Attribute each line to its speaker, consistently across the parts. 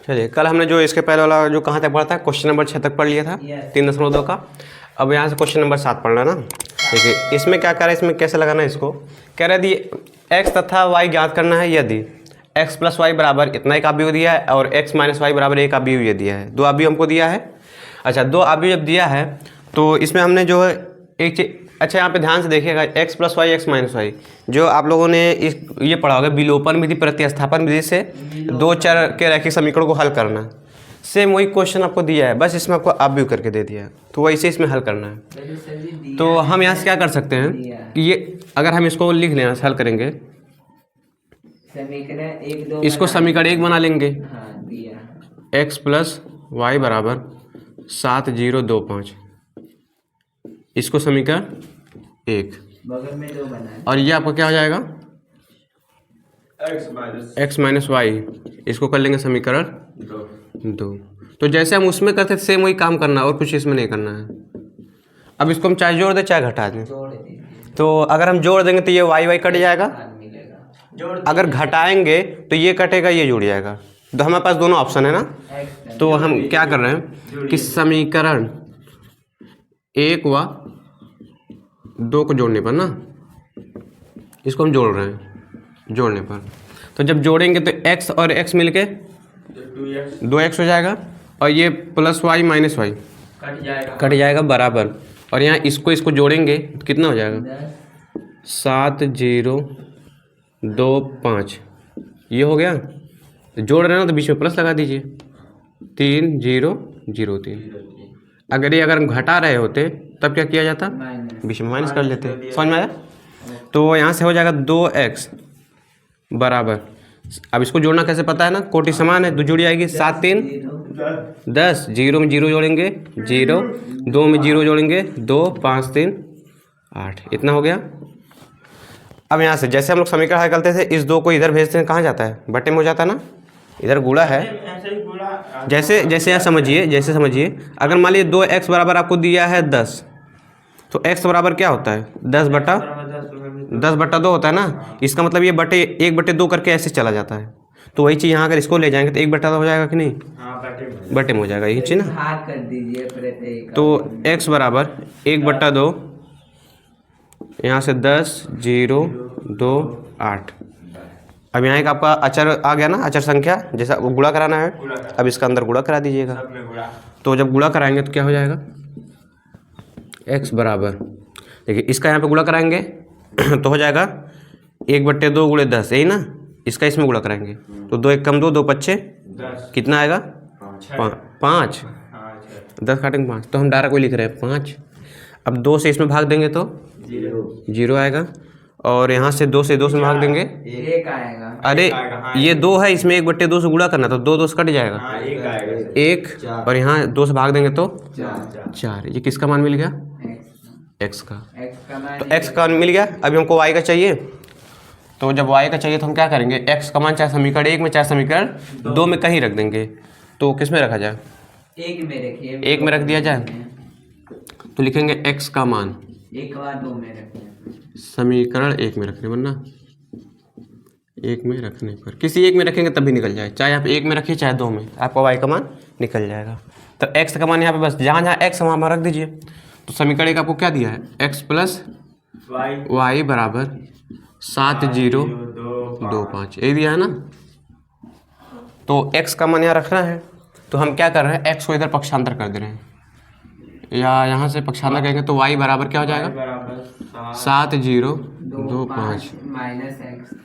Speaker 1: चलिए, कल हमने जो इसके पहले वाला जो कहाँ तक पढ़ा था, क्वेश्चन नंबर 6 तक पढ़ लिया था 3.2 का। अब यहाँ से क्वेश्चन नंबर 7 पढ़ना ना। देखिए इसमें क्या कर रहा है, इसमें कैसे लगाना है इसको। कह रहा है यदि x तथा y ज्ञात करना है यदि x प्लस वाई बराबर इतना एक अवयव दिया है और x माइनस वाई बराबर एक अवयव ये दिया है। दो अवयव हमको दिया है। अच्छा, दो अवयव जब दिया है तो इसमें हमने जो है एक चीज, अच्छा यहाँ पे ध्यान से देखिएगा, x plus y x minus y जो आप लोगों ने ये पढ़ा होगा विलोपन विधि प्रतिस्थापन विधि से दो चर के रैखिक समीकरण को हल करना। सेम वही क्वेश्चन आपको दिया है, बस इसमें आपको अवयव करके दे दिया है, तो वैसे इसमें हल करना है। तो हम यहाँ से क्या कर सकते हैं कि ये अगर हम इसको लिख लें, हल करेंगे इसको समीकरण 1 बना लेंगे। x प्लस वाई बराबर 7025, इसको समीकरण 1
Speaker 2: बगल में 2 बनाए
Speaker 1: और ये आपका क्या हो जाएगा x माइनस वाई, इसको कर लेंगे समीकरण 2। तो जैसे हम उसमें करते थे सेम वही काम करना और कुछ इसमें नहीं करना है। अब इसको हम चाहे जोड़ दें चाहे घटा दें। तो अगर हम जोड़ देंगे तो ये वाई वाई कट जाएगा, अगर घटाएंगे तो ये कटेगा ये जुड़ जाएगा। तो हमारे पास दोनों ऑप्शन है ना। तो हम क्या कर रहे हैं कि समीकरण 1 व 2 को जोड़ने पर ना, इसको हम जोड़ रहे हैं जोड़ने पर। तो जब जोड़ेंगे तो x और x मिलके 2x हो जाएगा और ये plus y minus y cut जाएगा बराबर। और यहाँ इसको जोड़ेंगे तो कितना हो जाएगा 7025, ये हो गया। तो जोड़ रहे हैं ना तो बीच में प्लस लगा दीजिए 3003। अगर हम घटा रहे होते तब क्या किया जाता, बीच में माइनस कर लेते। समझ में आया। तो यहाँ से हो जाएगा 2x बराबर, अब इसको जोड़ना कैसे पता है ना, कोटि समान है, 2 जुड़ जाएगी 7 3 10, 0 में 0 जोड़ेंगे 0, 2 में 0 जोड़ेंगे 2, 5 3 8, इतना हो गया। अब यहाँ से जैसे हम लोग समीकरण हल करते थे, इस 2 को इधर भेजते हैं, कहाँ जाता है बटे में हो जाता है ना, इधर गुणा है। जैसे यहाँ समझिए अगर मान लीजिए 2x बराबर आपको दिया है 10, तो x बराबर क्या होता है 10 बटा 2 होता है ना। इसका मतलब ये 1/2 करके ऐसे चला जाता है। तो वही चीज़ यहाँ अगर इसको ले जाएंगे तो 1/2 हो जाएगा कि नहीं, बटे में हो जाएगा, यही चीज़ ना।
Speaker 2: भाग कर दीजिए
Speaker 1: तो x बराबर 1/2, यहाँ से 10 0 2 8। अब यहाँ एक आपका अचर आ गया ना, अचर संख्या, जैसा वो गुणा कराना है, अब इसका अंदर गुणा करा दीजिएगा। तो जब गुणा कराएंगे तो क्या हो जाएगा x बराबर, देखिए इसका यहाँ पे गुणा कराएंगे तो हो जाएगा 1/2 गुणे 10, यही ना। इसका इसमें गुणा कराएंगे तो 2 1 कम 2, 2 5 कितना आएगा 5, 10 काटेंगे 5, तो हम डायरेक्ट को लिख रहे हैं 5। अब 2 से इसमें भाग देंगे तो 0 आएगा, और यहाँ से 2 से 2 से भाग देंगे
Speaker 2: 1 आएगा।
Speaker 1: अरे ये 2 है, इसमें 1/2 से गुणा करना, तो 2 2 से कट जाएगा 1, और यहाँ 2 से भाग देंगे तो 4। ये किसका मान मिल गया, x का। तो x का मान मिल गया। अभी हमको y का चाहिए, तो जब y का चाहिए तो हम क्या करेंगे, x का मान चाहे समीकरण 1 में चाहे समीकरण 2 में कहीं रख देंगे। तो किस में रखा जाए,
Speaker 2: 1 में रखिए,
Speaker 1: 1 में रख दिया जाए। तो लिखेंगे x का मान
Speaker 2: 1 व 2 में रखिए,
Speaker 1: समीकरण 1 में रखने, वरना 1 में रखने पर, किसी एक में रखेंगे तभी निकल जाए, चाहे आप 1 में रखिए चाहे 2 में, आपका y का मान निकल जाएगा। तो x का मान यहाँ पे बस जहाँ x वहाँ रख दीजिए। तो समीकरण 1 आपको क्या दिया है, x प्लस वाई बराबर 7025, यही दिया है ना। तो x का मान यहाँ रखना है, तो हम क्या कर रहे हैं, x को इधर पक्षांतर कर दे रहे हैं, या यहाँ से पक्षांतर करेंगे तो y बराबर क्या हो जाएगा 7025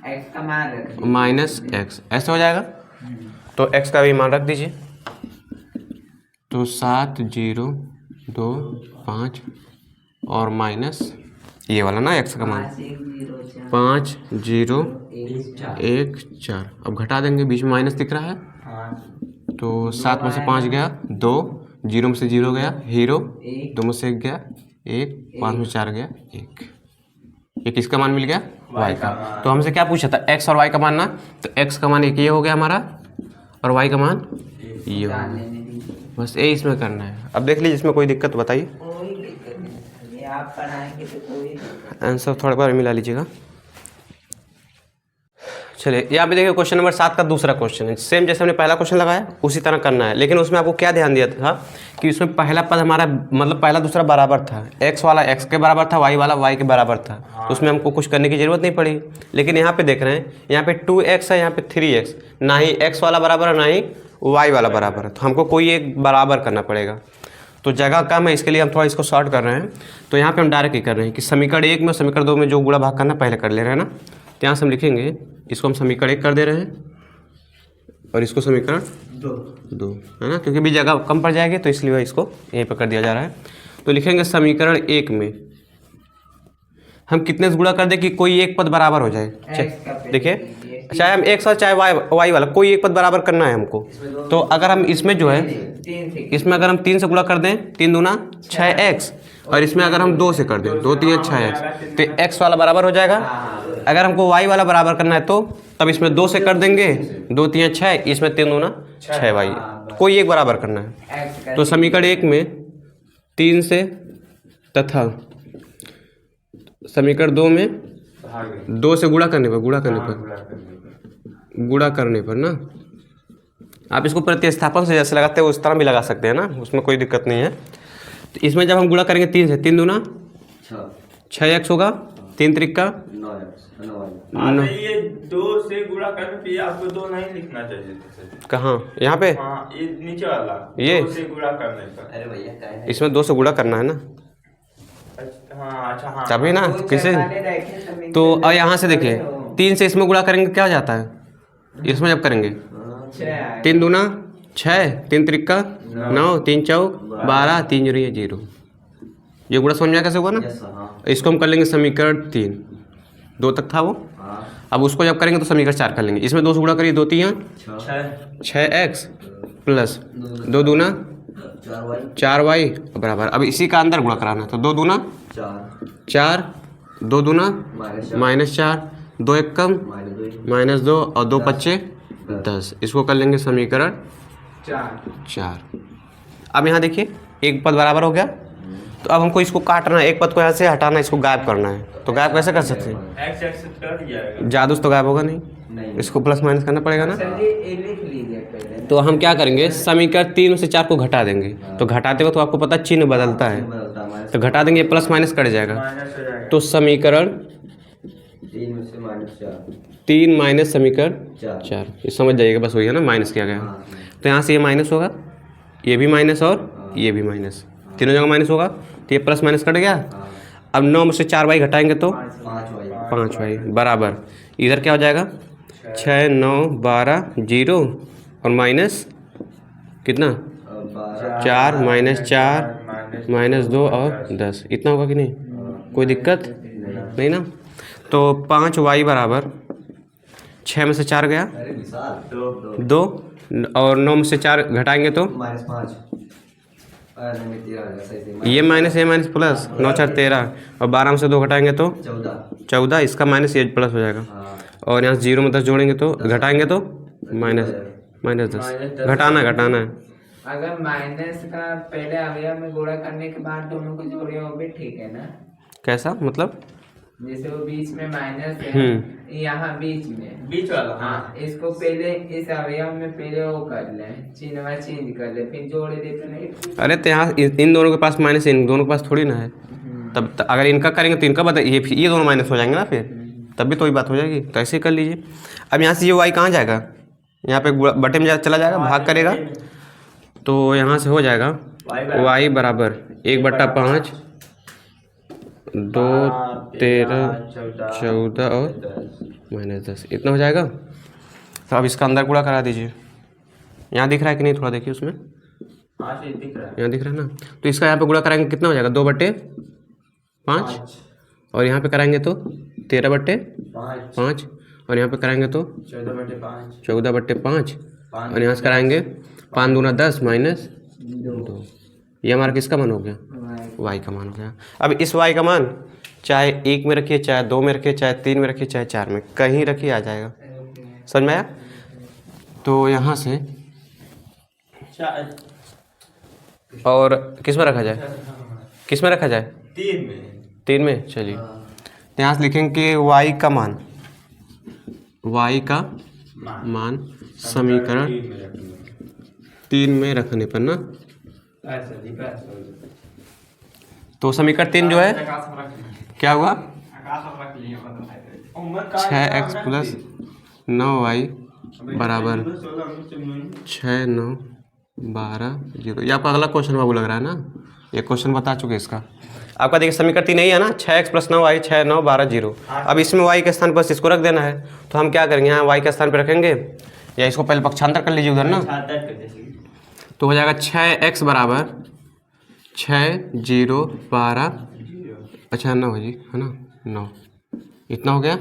Speaker 2: x का मान रखिए
Speaker 1: माइनस x, ऐसे हो जाएगा। तो x का भी मान रख दीजिए, तो 7025 और माइनस ये वाला ना x का मान 5014। अब घटा देंगे, बीच में माइनस दिख रहा है, तो 7 में से 5 गया 2, 0 में से 0 गया 0, 2 में से 1 गया 1, 5 में 4 गया 1। ये किसका मान मिल गया, y का। तो हमसे क्या पूछा था, x और y का मान ना, तो x का मान एक ये हो गया हमारा और y का मान ये हो गया। बस ये इसमें करना है। अब देख लीजिए इसमें कोई दिक्कत बताइए,
Speaker 2: कोई दिक्कत नहीं, आप पढ़ाएंगे तो कोई
Speaker 1: आंसर थोड़ा बार मिला लीजिएगा। चलिए यहाँ पे देखिए क्वेश्चन नंबर 7 का दूसरा क्वेश्चन है। सेम जैसे हमने पहला क्वेश्चन लगाया उसी तरह करना है, लेकिन उसमें आपको क्या ध्यान दिया था कि उसमें पहला पद हमारा मतलब पहला दूसरा बराबर था, x वाला x के बराबर था, y वाला y के बराबर था, तो उसमें हमको कुछ करने की ज़रूरत नहीं पड़ी। लेकिन यहाँ पे देख रहे हैं, यहाँ पे 2x है, यहाँ पे 3x, ना ही x वाला बराबर है ना ही y वाला बराबर है, तो हमको कोई एक बराबर करना पड़ेगा। तो जगह कम है, इसके लिए हम थोड़ा इसको शॉर्ट कर रहे हैं। तो यहाँ पे हम डायरेक्ट ही कर रहे हैं कि समीकरण 1 में और समीकरण 2 में जो गुणा भाग करना पहले कर ले रहे हैं ना। तो यहाँ से हम लिखेंगे, इसको हम समीकरण 1 कर दे रहे हैं और इसको समीकरण 2 है ना, क्योंकि भी जगह कम पड़ जाएगी तो इसलिए इसको यहीं पर कर दिया जा रहा है। तो लिखेंगे समीकरण 1 में हम कितने से गुणा कर दें कि कोई एक पद बराबर हो जाए। देखिए चाहे हम x और चाहे y वाला कोई एक पद बराबर करना है हमको। तो अगर हम इसमें जो है, इसमें अगर हम 3 से गुणा कर दें, 3 दूना 6x, और इसमें अगर हम 2 से कर दें, 2 3 6x, तो x वाला बराबर हो जाएगा। अगर हमको y वाला बराबर करना है तो तब इसमें 2 से कर देंगे, 2 3 6, इसमें 3 दूना 6y, कोई एक बराबर करना है। तो समीकरण 1 में 3 से तथा समीकरण 2 में 2 से गुणा करने पर ना, आप इसको प्रतिस्थापन से जैसे लगाते हैं उस तरह भी लगा सकते हैं ना, उसमें कोई दिक्कत नहीं है। तो इसमें जब हम गुणा करेंगे 3 से, 3 दूना 6x होगा, 3 त्रिका 9।
Speaker 3: ये 2 से गुणा करने पे आपको 2 नहीं लिखना चाहिए।
Speaker 1: कहाँ? यहाँ पे
Speaker 3: ये नीचे वाला
Speaker 1: ये
Speaker 3: 2 से गुणा करने पर।
Speaker 2: अरे भैया क्या है?
Speaker 1: इसमें 2 से गुणा करना है ना,
Speaker 3: अच्छा
Speaker 1: तभी ना किसे। तो अब यहाँ से देखिए 3 से इसमें गुणा करेंगे क्या हो जाता है, इसमें जब करेंगे 3 दूना 6, 3 त्रिका 9, 3 चौक 12, 3 0, ये गुणा समझ में कैसे हुआ ना। इसको हम कर लेंगे समीकरण 3, 2 तक था वो। अब उसको जब करेंगे तो समीकरण 4 कर लेंगे। इसमें 2 से गुणा करिए, 2 3 6x प्लस 2 दूना 4y बराबर। अब इसी का अंदर गुणा कराना है, तो 2 दूना 4, 2 दूना -4, 2 1 कम -2 और 2 पच्चे 10। इसको कर लेंगे समीकरण 4। अब यहाँ देखिए एक पद बराबर हो गया। तो अब हमको इसको काटना है, एक पद को यहाँ से हटाना है, इसको गायब करना है। तो गायब कैसे कर सकते हैं?
Speaker 3: x एक्सिस कर जाएगा,
Speaker 1: जादू से तो गायब होगा नहीं, इसको प्लस माइनस करना पड़ेगा ना।
Speaker 2: लिख लीजिए पहले।
Speaker 1: तो हम क्या करेंगे, समीकरण 3 में से 4 को घटा देंगे। तो घटाते वक्त तो आपको पता चिन्ह बदलता है, तो घटा देंगे, प्लस माइनस कट जाएगा।
Speaker 3: माइनस हो जाएगा।
Speaker 1: तो समीकरण 3 माइनस समीकरण 4, ये समझ जाइएगा, बस वही है ना, माइनस किया गया। तो यहाँ से ये माइनस होगा, ये भी माइनस और ये भी माइनस, तीनों जगह माइनस होगा, तो ये प्लस माइनस कट गया। अब 9 में से 4y घटाएंगे तो 5y बराबर, इधर क्या हो जाएगा 6 9 12 0 और माइनस कितना 4 -4 -2 और 10, इतना होगा कि नहीं, कोई दिक्कत नहीं ना। तो 5y बराबर 6 में से 4 गया 2 और 9 में से 4 घटाएंगे तो ये माइनस प्लस 9 4 13 और 12 में से 2 घटाएंगे तो 14, इसका माइनस ये प्लस हो जाएगा। और यहाँ 0 में 10 जोड़ेंगे तो घटाएंगे तो -10, घटाना है।
Speaker 2: अगर माइनस का पहले अवयव में गुणा करने के बाद दोनों को जोड़े वो भी ठीक है ना।
Speaker 1: कैसा मतलब,
Speaker 2: जैसे वो बीच में माइनस है, यहाँ बीच वाला, हाँ, इसको पहले इस अवयव में पहले वो कर ले, चिन्ह चेंज कर ले, फिर जोड़ दे तो नहीं।
Speaker 1: अरे तो यहाँ इन दोनों के पास माइनस है, इन दोनों के पास थोड़ी ना है। तब अगर इनका करेंगे तो इनका बता, ये दोनों माइनस हो जाएंगे ना, फिर तब भी तो ही बात हो जाएगी। तो ऐसे ही कर लीजिए। अब यहाँ से ये y कहाँ जाएगा, यहाँ पे बटे में चला जाएगा, भाग करेगा, तो यहाँ से हो जाएगा y बराबर 1/5 2 13 14 और -10, इतना हो जाएगा। तो अब इसका अंदर गुणा करा दीजिए। यहाँ दिख रहा है कि नहीं, थोड़ा देखिए उसमें, यहाँ दिख रहा है ना। तो इसका यहाँ पे गुणा कराएंगे कितना हो जाएगा 2/5 और यहाँ पे कराएंगे तो 13/5 और यहाँ पे कराएंगे तो 14/5 और यहाँ से कराएंगे 5 दूना 10 -2। ये हमारा किसका मान हो गया, y का मान हो गया। अब इस y का मान चाहे 1 में रखिए, चाहे 2 में रखिए, चाहे 3 में रखिए, चाहे 4 में, कहीं रखिए आ जाएगा। समझ में आया। तो यहाँ से और किस में रखा जाए, 3 में चलिए। तो यहाँ से लिखेंगे कि y का मान y का मान समीकरण 3 में रखने पर ना, तो समीकरण 3 जो है क्या हुआ 6x प्लस 9y बराबर 6 9 12 0। ये आपका अगला क्वेश्चन बाबू लग रहा है ना, ये क्वेश्चन बता चुके इसका। आपका देखिए समीकरण 3 यही है ना, 6x प्लस 9y 6 9 12 0। अब इसमें y के स्थान पर इसको रख देना है, तो हम क्या करेंगे यहाँ y के स्थान पर रखेंगे, या इसको पहले पक्षांतर कर लीजिए उधर ना, तो हो जाएगा 6x बराबर 6 0 12 अच्छा 9 है जी, है ना 9, इतना हो गया।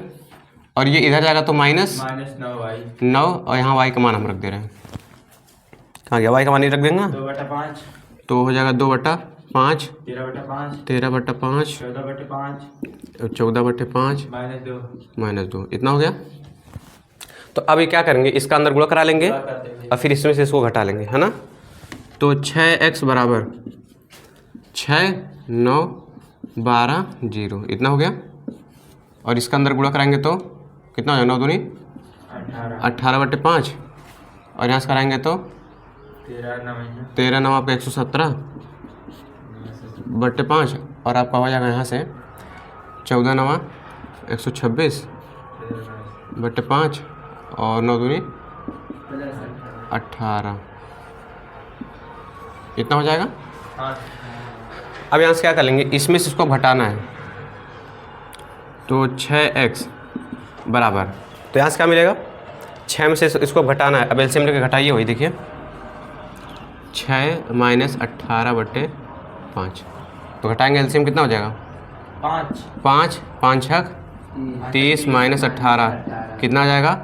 Speaker 1: और ये इधर जाएगा तो माइनस 9 और यहाँ y का मान हम रख दे रहे हैं, कहाँ गया y का मान नहीं रख देंगे ना,
Speaker 3: 2/5
Speaker 1: तो हो जाएगा 2/5 13/5 14/5 -2 इतना हो गया। तो अब ये क्या करेंगे, इसका अंदर गुणा करा लेंगे और फिर इसमें से इसको घटा लेंगे, है ना। तो 6x बराबर 6 9 12 0 इतना हो गया। और इसका अंदर गुणा कराएंगे तो कितना हो जाएगा, 9 दूनी 18/5 और यहाँ से कराएंगे तो 13 9 आपका 117/5 और आपका हो जाएगा यहाँ से 14 9 126/5 और 9 दूनी 18 इतना हो जाएगा। अब यहाँ से क्या कर लेंगे, इसमें से इसको घटाना है, तो 6x बराबर, तो यहाँ से क्या मिलेगा 6 में से इसको घटाना है। अब एलसीएम लेके घटाइए, वही देखिए 6 माइनस 18/5, तो घटाएंगे एलसीएम कितना हो जाएगा 5 5 6 30 माइनस 18 कितना आ जाएगा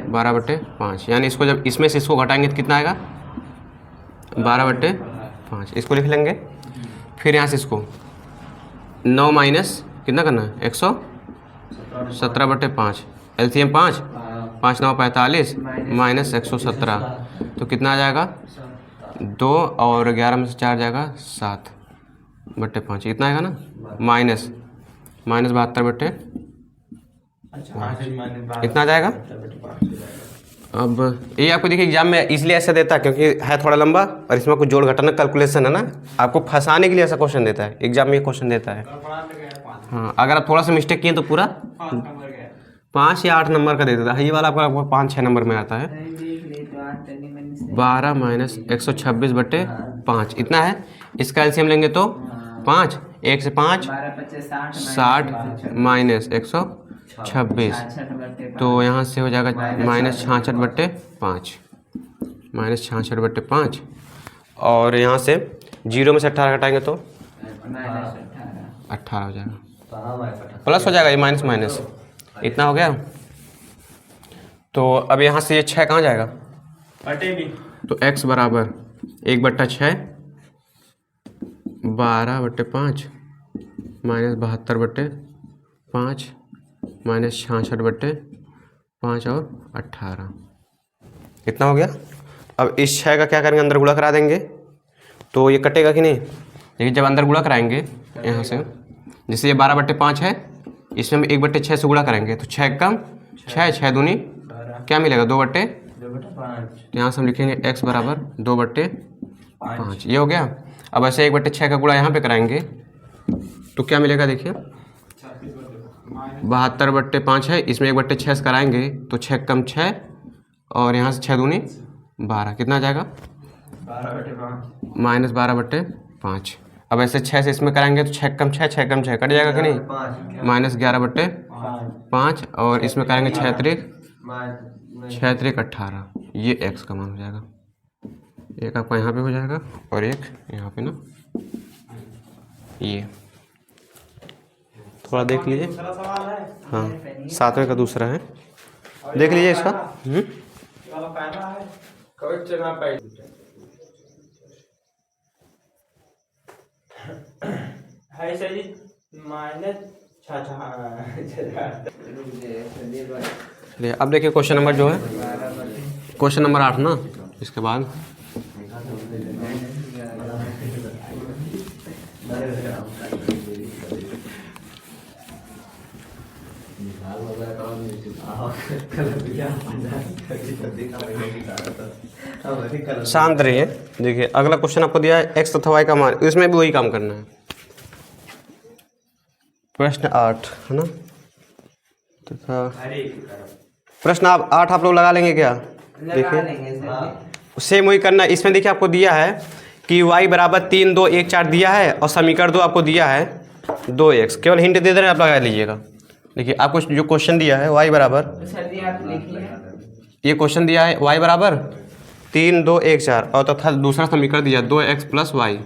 Speaker 1: 12/5, यानी इसको जब इसमें से इसको घटाएंगे तो कितना आएगा 12/5, इसको लिख लेंगे। फिर यहाँ से इसको 9 माइनस कितना करना है 117/5, एलसीएम 5 5 9 45 माइनस 117, तो कितना आ जाएगा 2 और 11 में से 4 जाएगा 7/5 इतना आएगा ना, माइनस 72/5 इतना आ जाएगा। अब ये आपको देखिए एग्जाम में इसलिए ऐसा देता है क्योंकि है थोड़ा लंबा और इसमें कुछ जोड़ घटाना कैलकुलेशन है ना, आपको फंसाने के लिए ऐसा क्वेश्चन देता है, एग्जाम में ये क्वेश्चन देता है। हाँ, अगर आप थोड़ा सा मिस्टेक किए तो पूरा 5 या 8 नंबर का दे देता है, ये वाला आपको 5 6 नंबर में आता है। 12 माइनस 126/5 इतना है। इसका एलसीएम लेंगे तो 5 1 से 5 60 माइनस 126, तो यहाँ से हो जाएगा माइनस 66/5 माइनस 66/5 और यहाँ से 0 में से 18 घटाएंगे तो 18 हो जाएगा, प्लस हो जाएगा ये माइनस माइनस इतना हो गया। तो अब यहाँ से ये 6 कहाँ जाएगा, तो x बराबर 1/6 12/5 माइनस 72/5 माइनस 66/5 और 18 इतना हो गया। अब इस 6 का क्या करेंगे, अंदर गुणा करा देंगे, तो ये कटेगा कि नहीं, देखिए जब अंदर गुणा कराएंगे यहाँ से, जैसे ये 12/5 है, इसमें हम 1/6 से गुणा करेंगे तो 6 कम 6 दूनी क्या मिलेगा 2/5, यहाँ से हम लिखेंगे x बराबर 2/5 ये हो गया। अब ऐसे 1/6 का गुणा यहाँ पे कराएंगे तो क्या मिलेगा, देखिए 72/5 है, इसमें 1/6 से कराएंगे तो 6 कम 6 और यहाँ से 6 दूनी 12 कितना आ जाएगा माइनस 12/5। अब ऐसे 6 से इसमें कराएंगे तो 6 कम 6 6 कम 6 कट जाएगा कि नहीं, माइनस 11/5 और इसमें करेंगे 6 3 18, ये x का मान हो जाएगा। एक आपका यहाँ पे हो जाएगा और एक यहाँ पे ना, ये थोड़ा देख लीजिए, हाँ 7वें का दूसरा है, देख लीजिए इसका। अब देखिए क्वेश्चन नंबर जो है, क्वेश्चन नंबर 8 ना, इसके बाद शांत रहिए। देखिए अगला क्वेश्चन आपको दिया है एक्स तथा वाई का मान, इसमें भी वही काम करना है। प्रश्न 8 है ना, तथा प्रश्न 8 आप लोग लगा लेंगे क्या?
Speaker 2: लगा
Speaker 1: देखिए
Speaker 2: लेंगे सर।
Speaker 1: सेम वही करना है। इसमें देखिए आपको दिया है कि y बराबर 3 2 1 4 दिया है और समीकरण 2 आपको दिया है 2x। केवल हिंट दे दे रहे हैं, आप लगा लीजिएगा। देखिए आपको जो क्वेश्चन दिया है y बराबर,
Speaker 2: सर जी आप लिखिए।
Speaker 1: ये क्वेश्चन दिया है y बराबर 3 2 1 4 और तथा दूसरा समीकरण दिया 2x प्लस वाई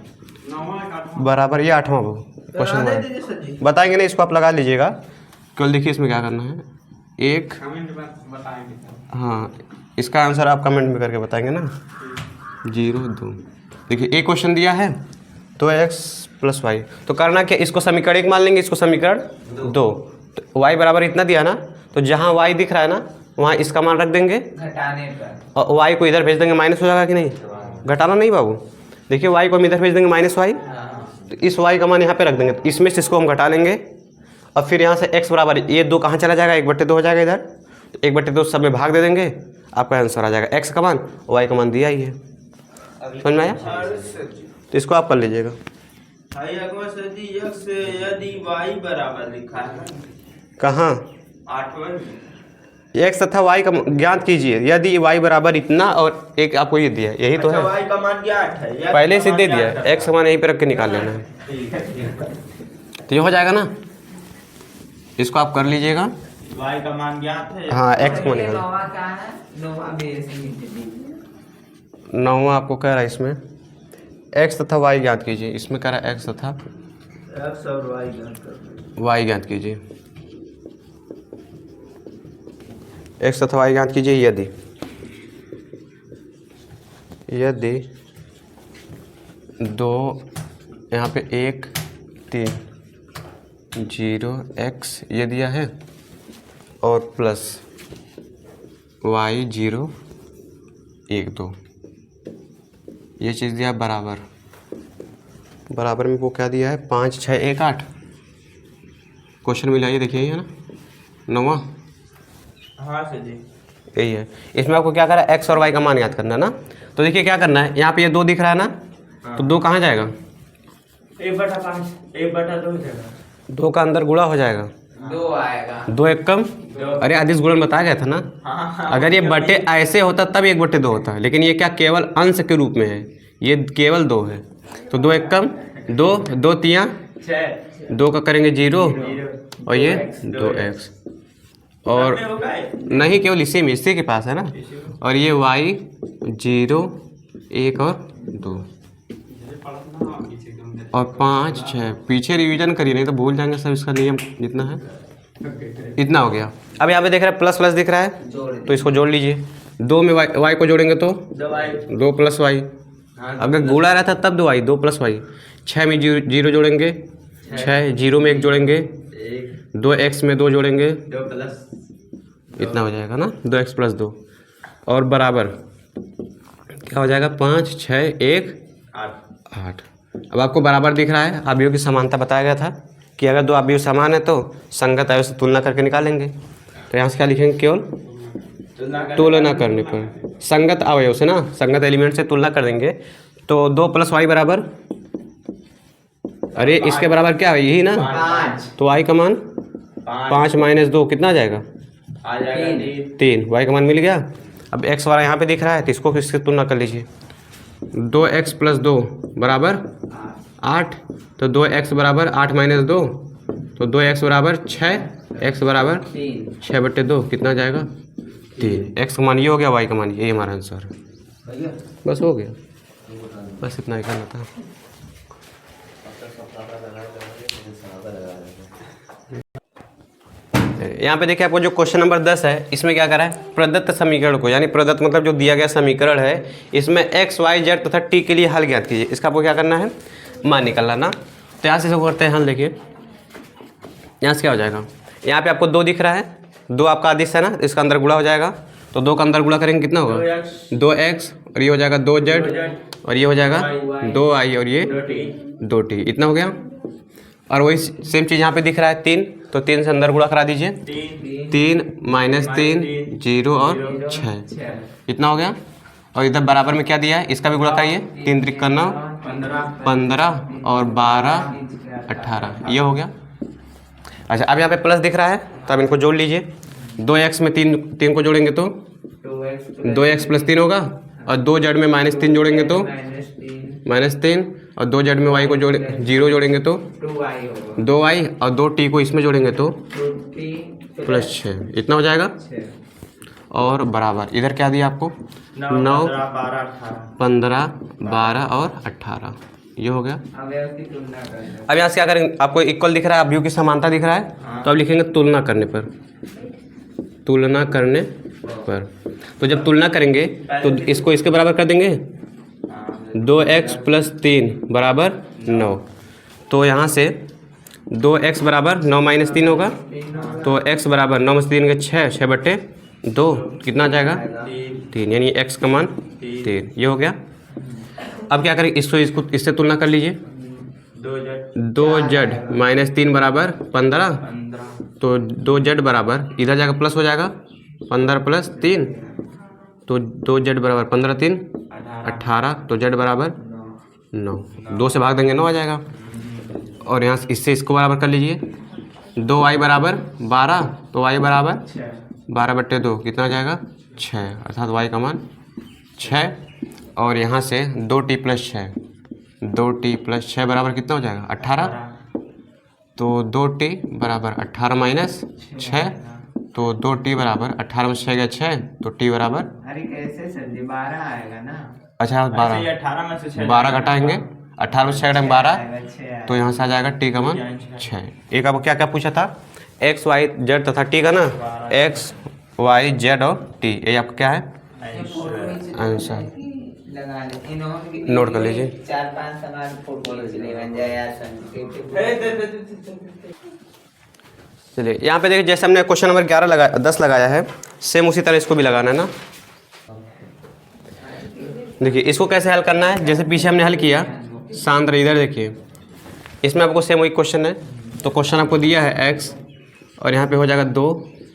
Speaker 1: बराबर, ये 8वां क्वेश्चन है। बताएंगे नहीं, इसको आप लगा लीजिएगा। केवल देखिए इसमें क्या करना है, एक हाँ इसका आंसर आप कमेंट में करके बताएंगे ना, 0 2। देखिए एक क्वेश्चन दिया है 2x प्लस वाई, तो करना क्या, इसको समीकरण 1 मान लेंगे, इसको समीकरण 2। तो y बराबर इतना दिया ना, तो जहाँ y दिख रहा है ना वहाँ इसका मान रख देंगे
Speaker 2: घटाने पर,
Speaker 1: और y को इधर भेज देंगे, माइनस हो जाएगा कि नहीं? घटाना नहीं बाबू। देखिए y को हम इधर भेज देंगे माइनस वाई, तो इस y का मान यहाँ पे रख देंगे, तो इसमें से इसको हम घटा लेंगे और फिर यहाँ से x बराबर, ये 2 कहाँ चला जाएगा, 1/2 हो जाएगा इधर, तो 1/2 सब में भाग दे देंगे, आपका आंसर आ जाएगा x का मान, y का मान दिया ही है। समझ में आया? तो इसको आप कर लीजिएगा।
Speaker 3: यदि y बराबर लिखा है
Speaker 1: कहाँ?
Speaker 3: 8वां
Speaker 1: x तथा y का ज्ञात कीजिए, यदि y बराबर इतना और एक आपको ये दिया है, यही तो है,
Speaker 3: y का मान ज्ञात है,
Speaker 1: पहले से दे दिया है, x का मान यहीं पे रख के निकाल लेना है। तो ये हो जाएगा ना, इसको आप कर लीजिएगा।
Speaker 3: y का मान ज्ञात है।
Speaker 1: हाँ x को
Speaker 2: ये
Speaker 1: निकाल,
Speaker 2: नौवां क्या है? नौवां बेस नीचे दीजिए।
Speaker 1: 9वां आपको कह रहा है इसमें x तथा y ज्ञात कीजिए, इसमें कह रहा है x तथा
Speaker 3: x और y ज्ञात कर
Speaker 1: y ज्ञात कीजिए, x तथा y ज्ञात कीजिए। यदि 2 यहाँ पे 1 3 0 x ये दिया है और प्लस y 0 1 2 ये चीज़ दिया है बराबर, बराबर में वो क्या दिया है 5 6 1 8। क्वेश्चन मिलाइए, देखिए ये है ना 9वां,
Speaker 3: हाँ सर जी।
Speaker 1: यही है। इसमें आपको क्या करना है, x और y का मान याद करना है ना। तो देखिए क्या करना है, यहाँ पे ये 2 दिख रहा है ना, तो 2 कहाँ जाएगा,
Speaker 3: 1/5 1/2 हो जाएगा,
Speaker 1: 2 का अंदर गुणा हो जाएगा,
Speaker 2: 2 आएगा।
Speaker 1: 2 1 कम, अरे आदिश गुणन बताया गया था ना। अगर ये बटे ऐसे होता तब 1/2 होता है, लेकिन ये क्या केवल अंश के रूप में है, ये केवल 2 है, तो 2 1 कम 2 2 3
Speaker 3: 6
Speaker 1: 2 का करेंगे 0 और ये 2x और नहीं, केवल इसी के पास है ना, और ये y 0 1 और 2 और 5 6। पीछे रिवीजन करिए नहीं तो भूल जाएंगे सब, इसका नियम जितना है इतना हो गया। अब यहाँ पे देख रहे हैं प्लस प्लस दिख रहा है, तो इसको जोड़ लीजिए। 2 में y को जोड़ेंगे तो 2 प्लस वाई, अगर गुणा रहता तब 2y 2 प्लस वाई। 6 में 0 जोड़ेंगे, 6 0 में 1 जोड़ेंगे, 2x में 2 जोड़ेंगे,
Speaker 3: 2 प्लस
Speaker 1: इतना हो जाएगा ना 2x प्लस 2 और बराबर क्या हो जाएगा 5 6 1 8। अब आपको बराबर दिख रहा है, अवयवों की समानता बताया गया था कि अगर 2 अवयव समान है तो संगत अवयव से तुलना करके निकालेंगे। तो यहाँ से क्या लिखेंगे, केवल तुलना करने पर संगत अवयव से ना, संगत एलिमेंट से तुलना कर देंगे। तो 2 प्लस वाई बराबर, अरे इसके बराबर क्या है, यही ना
Speaker 2: 5
Speaker 1: तो y का मान 5 माइनस 2 कितना आ जाएगा,
Speaker 3: आ जाएगा
Speaker 1: 3। y का मान मिल गया। अब x वाला यहाँ पे दिख रहा है तो इसको इससे तुलना कर लीजिए। 2x प्लस 2 बराबर 8, तो 2x बराबर 8 माइनस 2, तो 2x बराबर 6, x बराबर 6/2 कितना जाएगा 3। x का मान ये हो गया, y का मान ये हमारा आंसर है। बस हो गया, बस इतना ही करना था। यहाँ पे देखिए आपको जो क्वेश्चन नंबर 10 है, इसमें क्या करा है, प्रदत्त समीकरण को, यानी प्रदत्त मतलब जो दिया गया समीकरण है, इसमें x y z तथा t के लिए हल ज्ञात कीजिए। इसका आपको क्या करना है, मान निकालना ना। तो यहाँ से इसको करते हैं हल। देखिए यहाँ से क्या हो जाएगा, यहाँ पे आपको 2 दिख रहा है, 2 आपका आदिश है ना, इसका अंदर गुणा हो जाएगा, तो 2 का अंदर गुणा करेंगे कितना होगा 2x और ये हो जाएगा 2z और ये हो जाएगा 2i और ये 2t, इतना हो गया। और वही सेम चीज़ यहाँ पे दिख रहा है 3, तो 3 से अंदर गुणा करा दीजिए। 3 माइनस 3 0 और 6 इतना हो गया। और इधर बराबर में क्या दिया है इसका भी गुणा कराइए। 3 त्रिक करना 15 और 12 18 ये हो गया। अच्छा अब यहाँ पे प्लस दिख रहा है तो अब इनको जोड़ लीजिए। 2x में 3 को जोड़ेंगे तो 2x प्लस 3 होगा और 2z में -3 जोड़ेंगे तो -3 और 2z में y को 0 जोड़ेंगे तो 2y और 2t को इसमें जोड़ेंगे तो +6 इतना हो जाएगा। और बराबर इधर क्या दिया आपको 9 15 12 और 18 ये हो गया। अब यहाँ से क्या करेंगे आपको इक्वल दिख रहा है अब की समानता दिख रहा है तो अब लिखेंगे तुलना करने पर। तुलना करने पर तो जब तुलना करेंगे तो इसको इसके बराबर कर देंगे 2x प्लस 3 बराबर 9। तो यहाँ से 2x बराबर 9 माइनस 3 होगा तो x बराबर 9 में 3 के 6 बटे 2 कितना आ जाएगा 3 यानी x का मान 3 ये हो गया। अब क्या करें इसको इससे तुलना कर लीजिए। 2z माइनस 3 बराबर 15 तो 2z बराबर इधर जाकर प्लस हो जाएगा 15 प्लस 3 तो 2z बराबर 15 3 18 तो z बराबर 9 2 से भाग देंगे 9 आ जाएगा। और यहाँ इससे इसको बराबर कर लीजिए 2y बराबर 12 तो y बराबर 12 बट्टे 2 कितना आ जाएगा 6 अर्थात y का मान 6। और यहाँ से 2t प्लस 6 बराबर कितना हो जाएगा 18 तो 2t बराबर 18 माइनस 6 तो 2t बराबर 18 में 6 गया 6 तो t बराबर
Speaker 2: अरे कैसे सर जी 12 आएगा ना।
Speaker 1: अच्छा 12 घटाएंगे 18 में 6 घटाएंगे 12 तो यहाँ से आ जाएगा t का मान 6। एक आपको क्या क्या पूछा था x y z तथा t का ना x y z और t ये आपका क्या है आंसर
Speaker 2: लगा ले
Speaker 1: नोट कर लीजिए।
Speaker 2: 4-5 सवाल फोटो बन जाए यार।
Speaker 1: चलिए यहाँ पे देखिए जैसे हमने क्वेश्चन नंबर 11 लगाया 10 लगाया है सेम उसी तरह इसको भी लगाना है ना। देखिए इसको कैसे हल करना है जैसे पीछे हमने हल किया शांत रहिए। इधर देखिए इसमें आपको सेम वही क्वेश्चन है तो क्वेश्चन आपको दिया है x और यहाँ पे हो जाएगा 2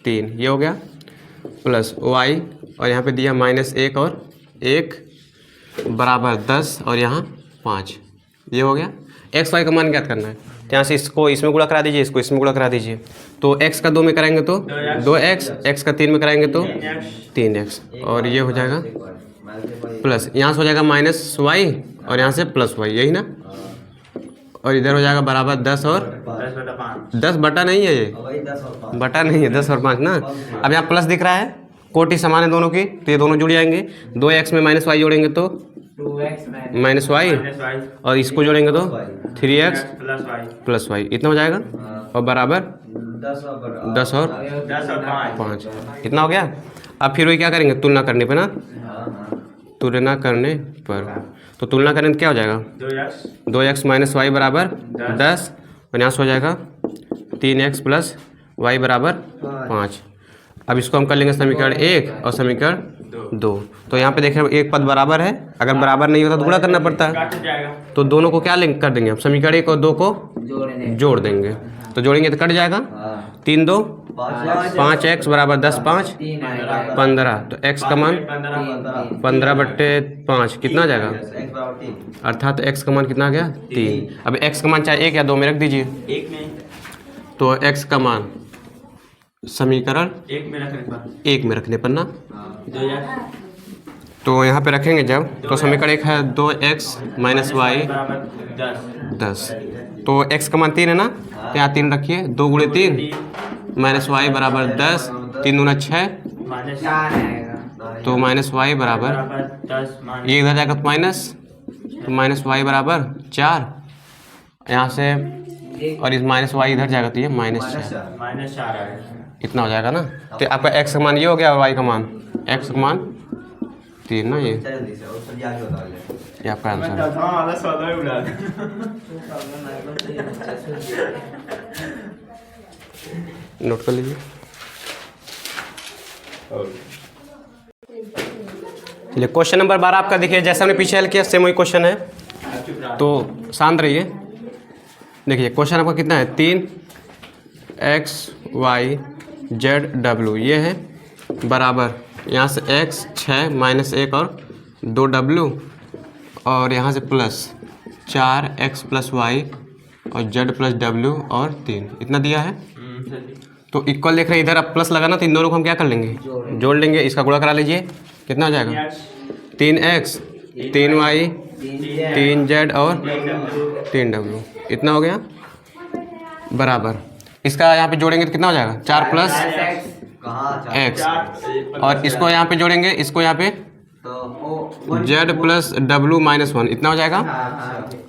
Speaker 1: 3 ये हो गया प्लस y और यहाँ पे दिया -1 और 1 बराबर 10 और यहाँ 5 ये हो गया। x y का मान ज्ञात करना है तो यहाँ से इसको इसमें गुणा करा दीजिए इसको इसमें गुणा करा दीजिए। तो x का 2 में कराएंगे तो 2x x का 3 में कराएंगे तो 3x और ये हो जाएगा प्लस यहाँ से हो जाएगा -y और यहाँ से +y यही ना। और इधर हो जाएगा बराबर 10 और 10 बटा नहीं है ये बटा नहीं है 10 और 5 ना। अब यहाँ प्लस दिख रहा है कोटि समान है दोनों की तो ये दोनों जुड़ जाएंगे। 2x में -y जोड़ेंगे तो
Speaker 2: 2x
Speaker 1: -y और इसको जोड़ेंगे तो 3x प्लस y इतना हो जाएगा और बराबर 10 और 5 इतना हो गया। अब फिर वही क्या करेंगे तुलना करने पे ना तुलना करने पर तो तुलना करने क्या हो जाएगा 2x माइनस वाई बराबर 10 और यहाँ से हो जाएगा 3x प्लस वाई बराबर 5। अब इसको हम कर लेंगे समीकरण 1 और समीकरण 2। तो यहाँ पे देखें एक पद बराबर है अगर बराबर नहीं होता तो गुणा करना पड़ता है तो दोनों को क्या लिंक कर देंगे हम समीकरण 1 और 2 को जोड़ देंगे तो जोड़ेंगे तो कट जाएगा 3 2 5x बराबर 10 5 15 तो x का मान 15/5 कितना आ जाएगा अर्थात x का मान कितना आ गया 3। अब x का मान चाहे 1 या 2 में रख दीजिए तो x का मान समीकरण 1 में रखने पर ना तो यहाँ पे रखेंगे जब तो समीकरण 1 है 2x माइनस वाई 10 तो x का मान 3 है ना तो यहाँ 3 रखिए 2 गुणे 3 माइनस वाई बराबर 10 3 दूना 6 तो माइनस वाई बराबर ये इधर जाएगा माइनस तो माइनस वाई बराबर 4 यहाँ से और इस माइनस वाई इधर जाएगा तो ये -4 इतना हो जाएगा ना। तो आपका x का मान ये हो गया और y का मान x का मान 3 ना ये आपका आंसर नोट कर लीजिए। चलिए क्वेश्चन नंबर 12 आपका देखिए जैसा हमने पीछे हल किया सेम वही क्वेश्चन है तो शांत रहिए। देखिए क्वेश्चन आपका कितना है 3 एक्स वाई जेड डब्लू ये है बराबर यहाँ से एक्स 6 माइनस 1 और 2w और यहाँ से प्लस 4x प्लस वाई और जेड प्लस डब्ल्यू और 3 इतना दिया है। तो इक्वल देख रहे हैं इधर अब प्लस लगाना तो इन दोनों को हम क्या कर लेंगे जोड़ लेंगे। इसका गुणा करा लीजिए कितना हो जाएगा 3x 3y 3z और 3w इतना हो गया बराबर। इसका यहाँ पे जोड़ेंगे तो कितना हो जाएगा 4 प्लस x और इसको यहाँ पे जोड़ेंगे इसको यहाँ पे z प्लस डब्लू माइनस 1 इतना हो जाएगा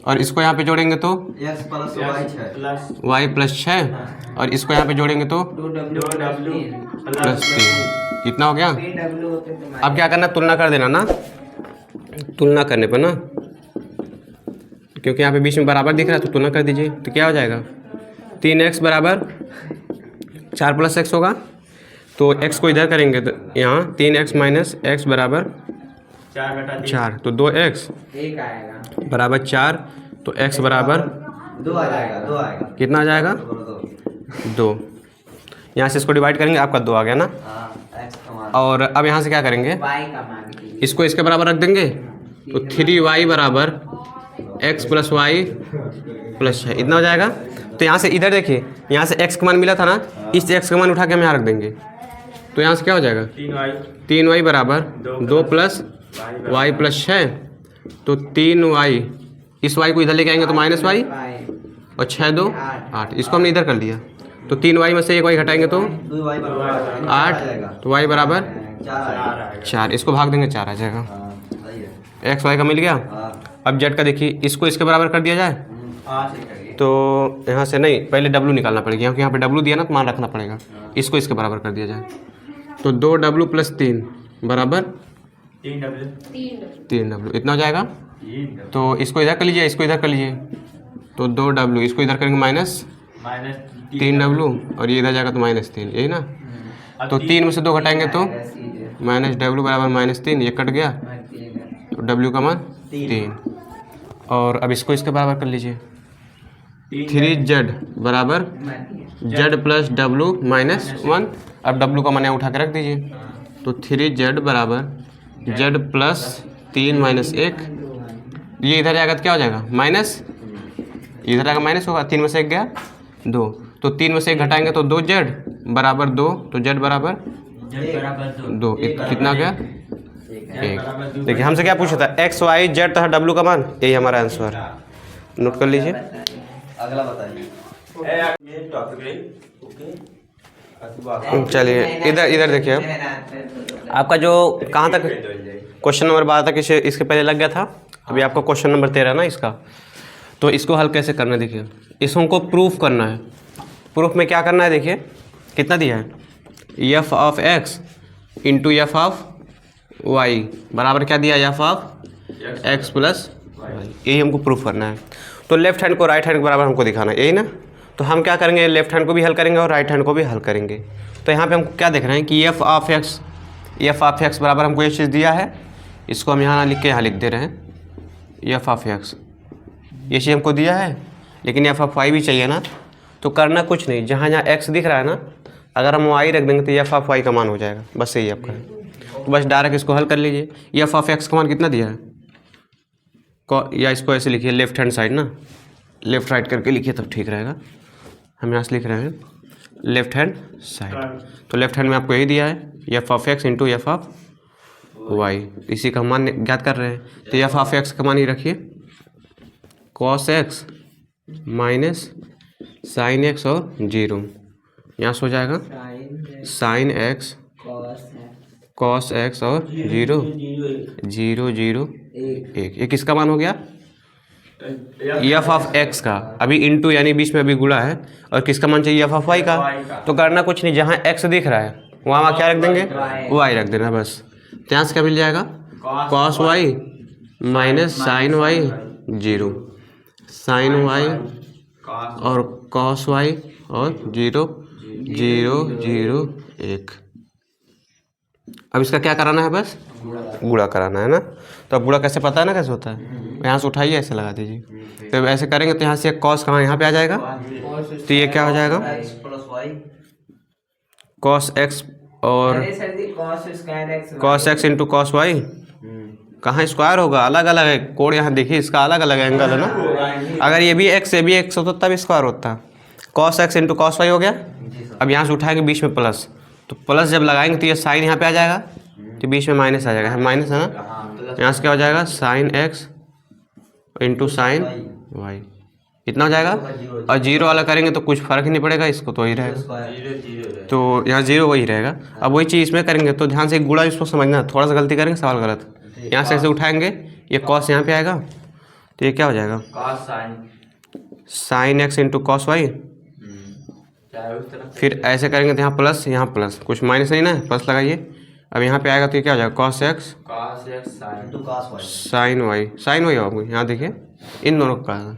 Speaker 1: और इसको यहाँ पे जोड़ेंगे तो
Speaker 4: x प्लस
Speaker 1: y प्लस 6 और इसको यहाँ पे जोड़ेंगे तो प्लस 3 इतना हो गया। अब क्या करना तुलना कर देना ना, तुलना करने पर ना क्योंकि यहाँ पे बीच में बराबर दिख रहा है तो तुलना कर दीजिए तो क्या हो जाएगा 3x बराबर 4 प्लस x होगा तो x को इधर करेंगे तो यहाँ 3x माइनस x बराबर 4 तो 2x बराबर 4 तो x बराबर
Speaker 4: 2 आ जाएगा
Speaker 1: कितना आ जाएगा 2। यहाँ से इसको डिवाइड करेंगे आपका 2 आ गया ना। और अब यहाँ से क्या करेंगे इसको इसके बराबर रख देंगे तो 3y बराबर x प्लस वाई प्लस 6 इतना हो जाएगा। तो यहाँ से इधर देखिए यहाँ से x का मान मिला था ना इस x का मान उठा के हम यहाँ रख देंगे तो यहाँ से क्या हो जाएगा 3y बराबर 2 प्लस y प्लस 6 तो 3y इस y को इधर लेके आएंगे तो माइनस y और 6 2 8 इसको हमने इधर कर लिया तो 3y में से एक y घटाएंगे तो 8 तो y बराबर 4 इसको भाग देंगे 4 आ जाएगा x y का मिल गया। अब z का देखिए इसको इसके बराबर कर दिया जाए तो यहाँ से नहीं पहले w निकालना पड़ेगा क्योंकि यहाँ पे w दिया ना तो मान रखना पड़ेगा। इसको इसके बराबर कर दिया जाए तो 2w प्लस 3 बराबर 3w इतना हो जाएगा। तो इसको इधर कर लीजिए इसको इधर कर लीजिए तो 2w इसको इधर करेंगे माइनस 3w और ये इधर जाएगा तो माइनस 3 यही ना। तो 3 में से 2 घटाएंगे तो माइनस w बराबर माइनस 3 ये कट गया तो w का मान 3 और अब इसको इसके बराबर कर लीजिए 3z बराबर z प्लस डब्लू माइनस 1 अब w का मान यहाँ उठा के रख दीजिए तो 3z बराबर z प्लस 3 माइनस 1 ये इधर जाएगा तो क्या हो जाएगा माइनस इधर आएगा माइनस होगा 3 में से 1 गया 2 तो 3 में से 1 घटाएंगे तो 2z बराबर 2 तो z बराबर 2 कितना गया 1। देखिए हमसे क्या पूछा था x y z तथा w का मान यही हमारा आंसर नोट कर लीजिए।
Speaker 4: अगला बताइए
Speaker 1: चलिए इधर देखिए अब आपका जो कहाँ तक क्वेश्चन नंबर 12 तक इसके पहले लग गया था अभी आपका क्वेश्चन नंबर 13 ना इसका। तो इसको हल कैसे करना है देखिए इसको हमको प्रूफ करना है। प्रूफ में क्या करना है देखिए कितना दिया है f of x into f of y बराबर क्या दिया f of x plus y यही हमको प्रूफ करना है। तो लेफ्ट हैंड को राइट हैंड के बराबर हमको दिखाना है यही ना। तो हम क्या करेंगे लेफ्ट हैंड को भी हल करेंगे और राइट हैंड को भी हल करेंगे। तो यहाँ पे हमको क्या देख रहे हैं कि एफ ऑफ एक्स बराबर हमको ये चीज़ दिया है इसको हम यहाँ लिख के यहाँ लिख दे रहे हैं एफ ऑफ एक्स ये चीज़ हमको दिया है लेकिन एफ ऑफ वाई भी चाहिए ना। तो करना कुछ नहीं जहाँ जहाँ एक्स दिख रहा है ना अगर हम वाई रख देंगे तो एफ ऑफ वाई का मान हो जाएगा बस यही आपका है। तो बस डायरेक्ट इसको हल कर लीजिए एफ ऑफ एक्स का मान कितना दिया है या इसको ऐसे लिखिए लेफ्ट हैंड साइड ना लेफ्ट राइट करके लिखिए तब ठीक रहेगा। हम यहाँ से लिख रहे हैं लेफ्ट हैंड साइड तो लेफ्ट हैंड में आपको यही दिया है f of x into f of y इसी का मान ज्ञात कर रहे हैं। तो एफ ऑफ एक्स का मान ही रखिए cos x minus sine x और 0 यहाँ से हो जाएगा साइन एक्स कॉस एक्स और 0 0 0 1 ये किसका मान हो गया एफ ऑफ एक्स का अभी इंटू यानी बीच में अभी गुणा है और किसका मान चाहिए एफ ऑफ वाई का। तो करना कुछ नहीं जहाँ एक्स दिख रहा है वहाँ क्या रख देंगे वाई रख देना बस। तो यहाँ से क्या मिल जाएगा cos y minus sine y 0 sine y और कॉस वाई और 0 0 0 1। अब इसका क्या कराना है बस गुणा कराना है ना। तो अब गुणा कैसे पता है ना कैसे होता है यहाँ से उठाइए ऐसे लगा दीजिए। तो ऐसे करेंगे तो यहाँ से कॉस कहाँ यहाँ पे आ जाएगा तो ये क्या हो जाएगा
Speaker 4: वाई
Speaker 1: कॉस एक्स और
Speaker 2: अरे सर जी cos square x
Speaker 1: cos x into cos y. कहाँ स्क्वायर होगा, अलग अलग है कोड, यहाँ देखिए इसका अलग अलग एंगल है ना। अगर ये भी एक्स होता तब स्क्वायर होता। Cos x into cos y हो गया। अब यहाँ से उठाएंगे बीच में प्लस, तो प्लस जब लगाएंगे तो ये साइन यहाँ पे आ जाएगा, तो बीच में माइनस आ जाएगा, माइनस है ना। यहाँ से क्या हो जाएगा, sine x into sine y, इतना हो जाएगा। और जीरो वाला करेंगे तो कुछ फर्क ही नहीं पड़ेगा, इसको तो वही रहेगा, तो यहाँ जीरो वही रहेगा। अब वही चीज़ इसमें करेंगे तो ध्यान से गुणा इसको समझना, थोड़ा सा गलती करेंगे सवाल गलत। यहाँ से ऐसे उठाएंगे, ये कॉस यहाँ पे आएगा, तो ये क्या हो जाएगा, sine x into cos y. फिर ऐसे करेंगे तो यहाँ प्लस कुछ माइनस नहीं ना, प्लस लगाइए। अब यहाँ पे आएगा तो ये क्या हो जाएगा, कॉस एक्स साइन वाई होगा। यहाँ देखिए इन दोनों का,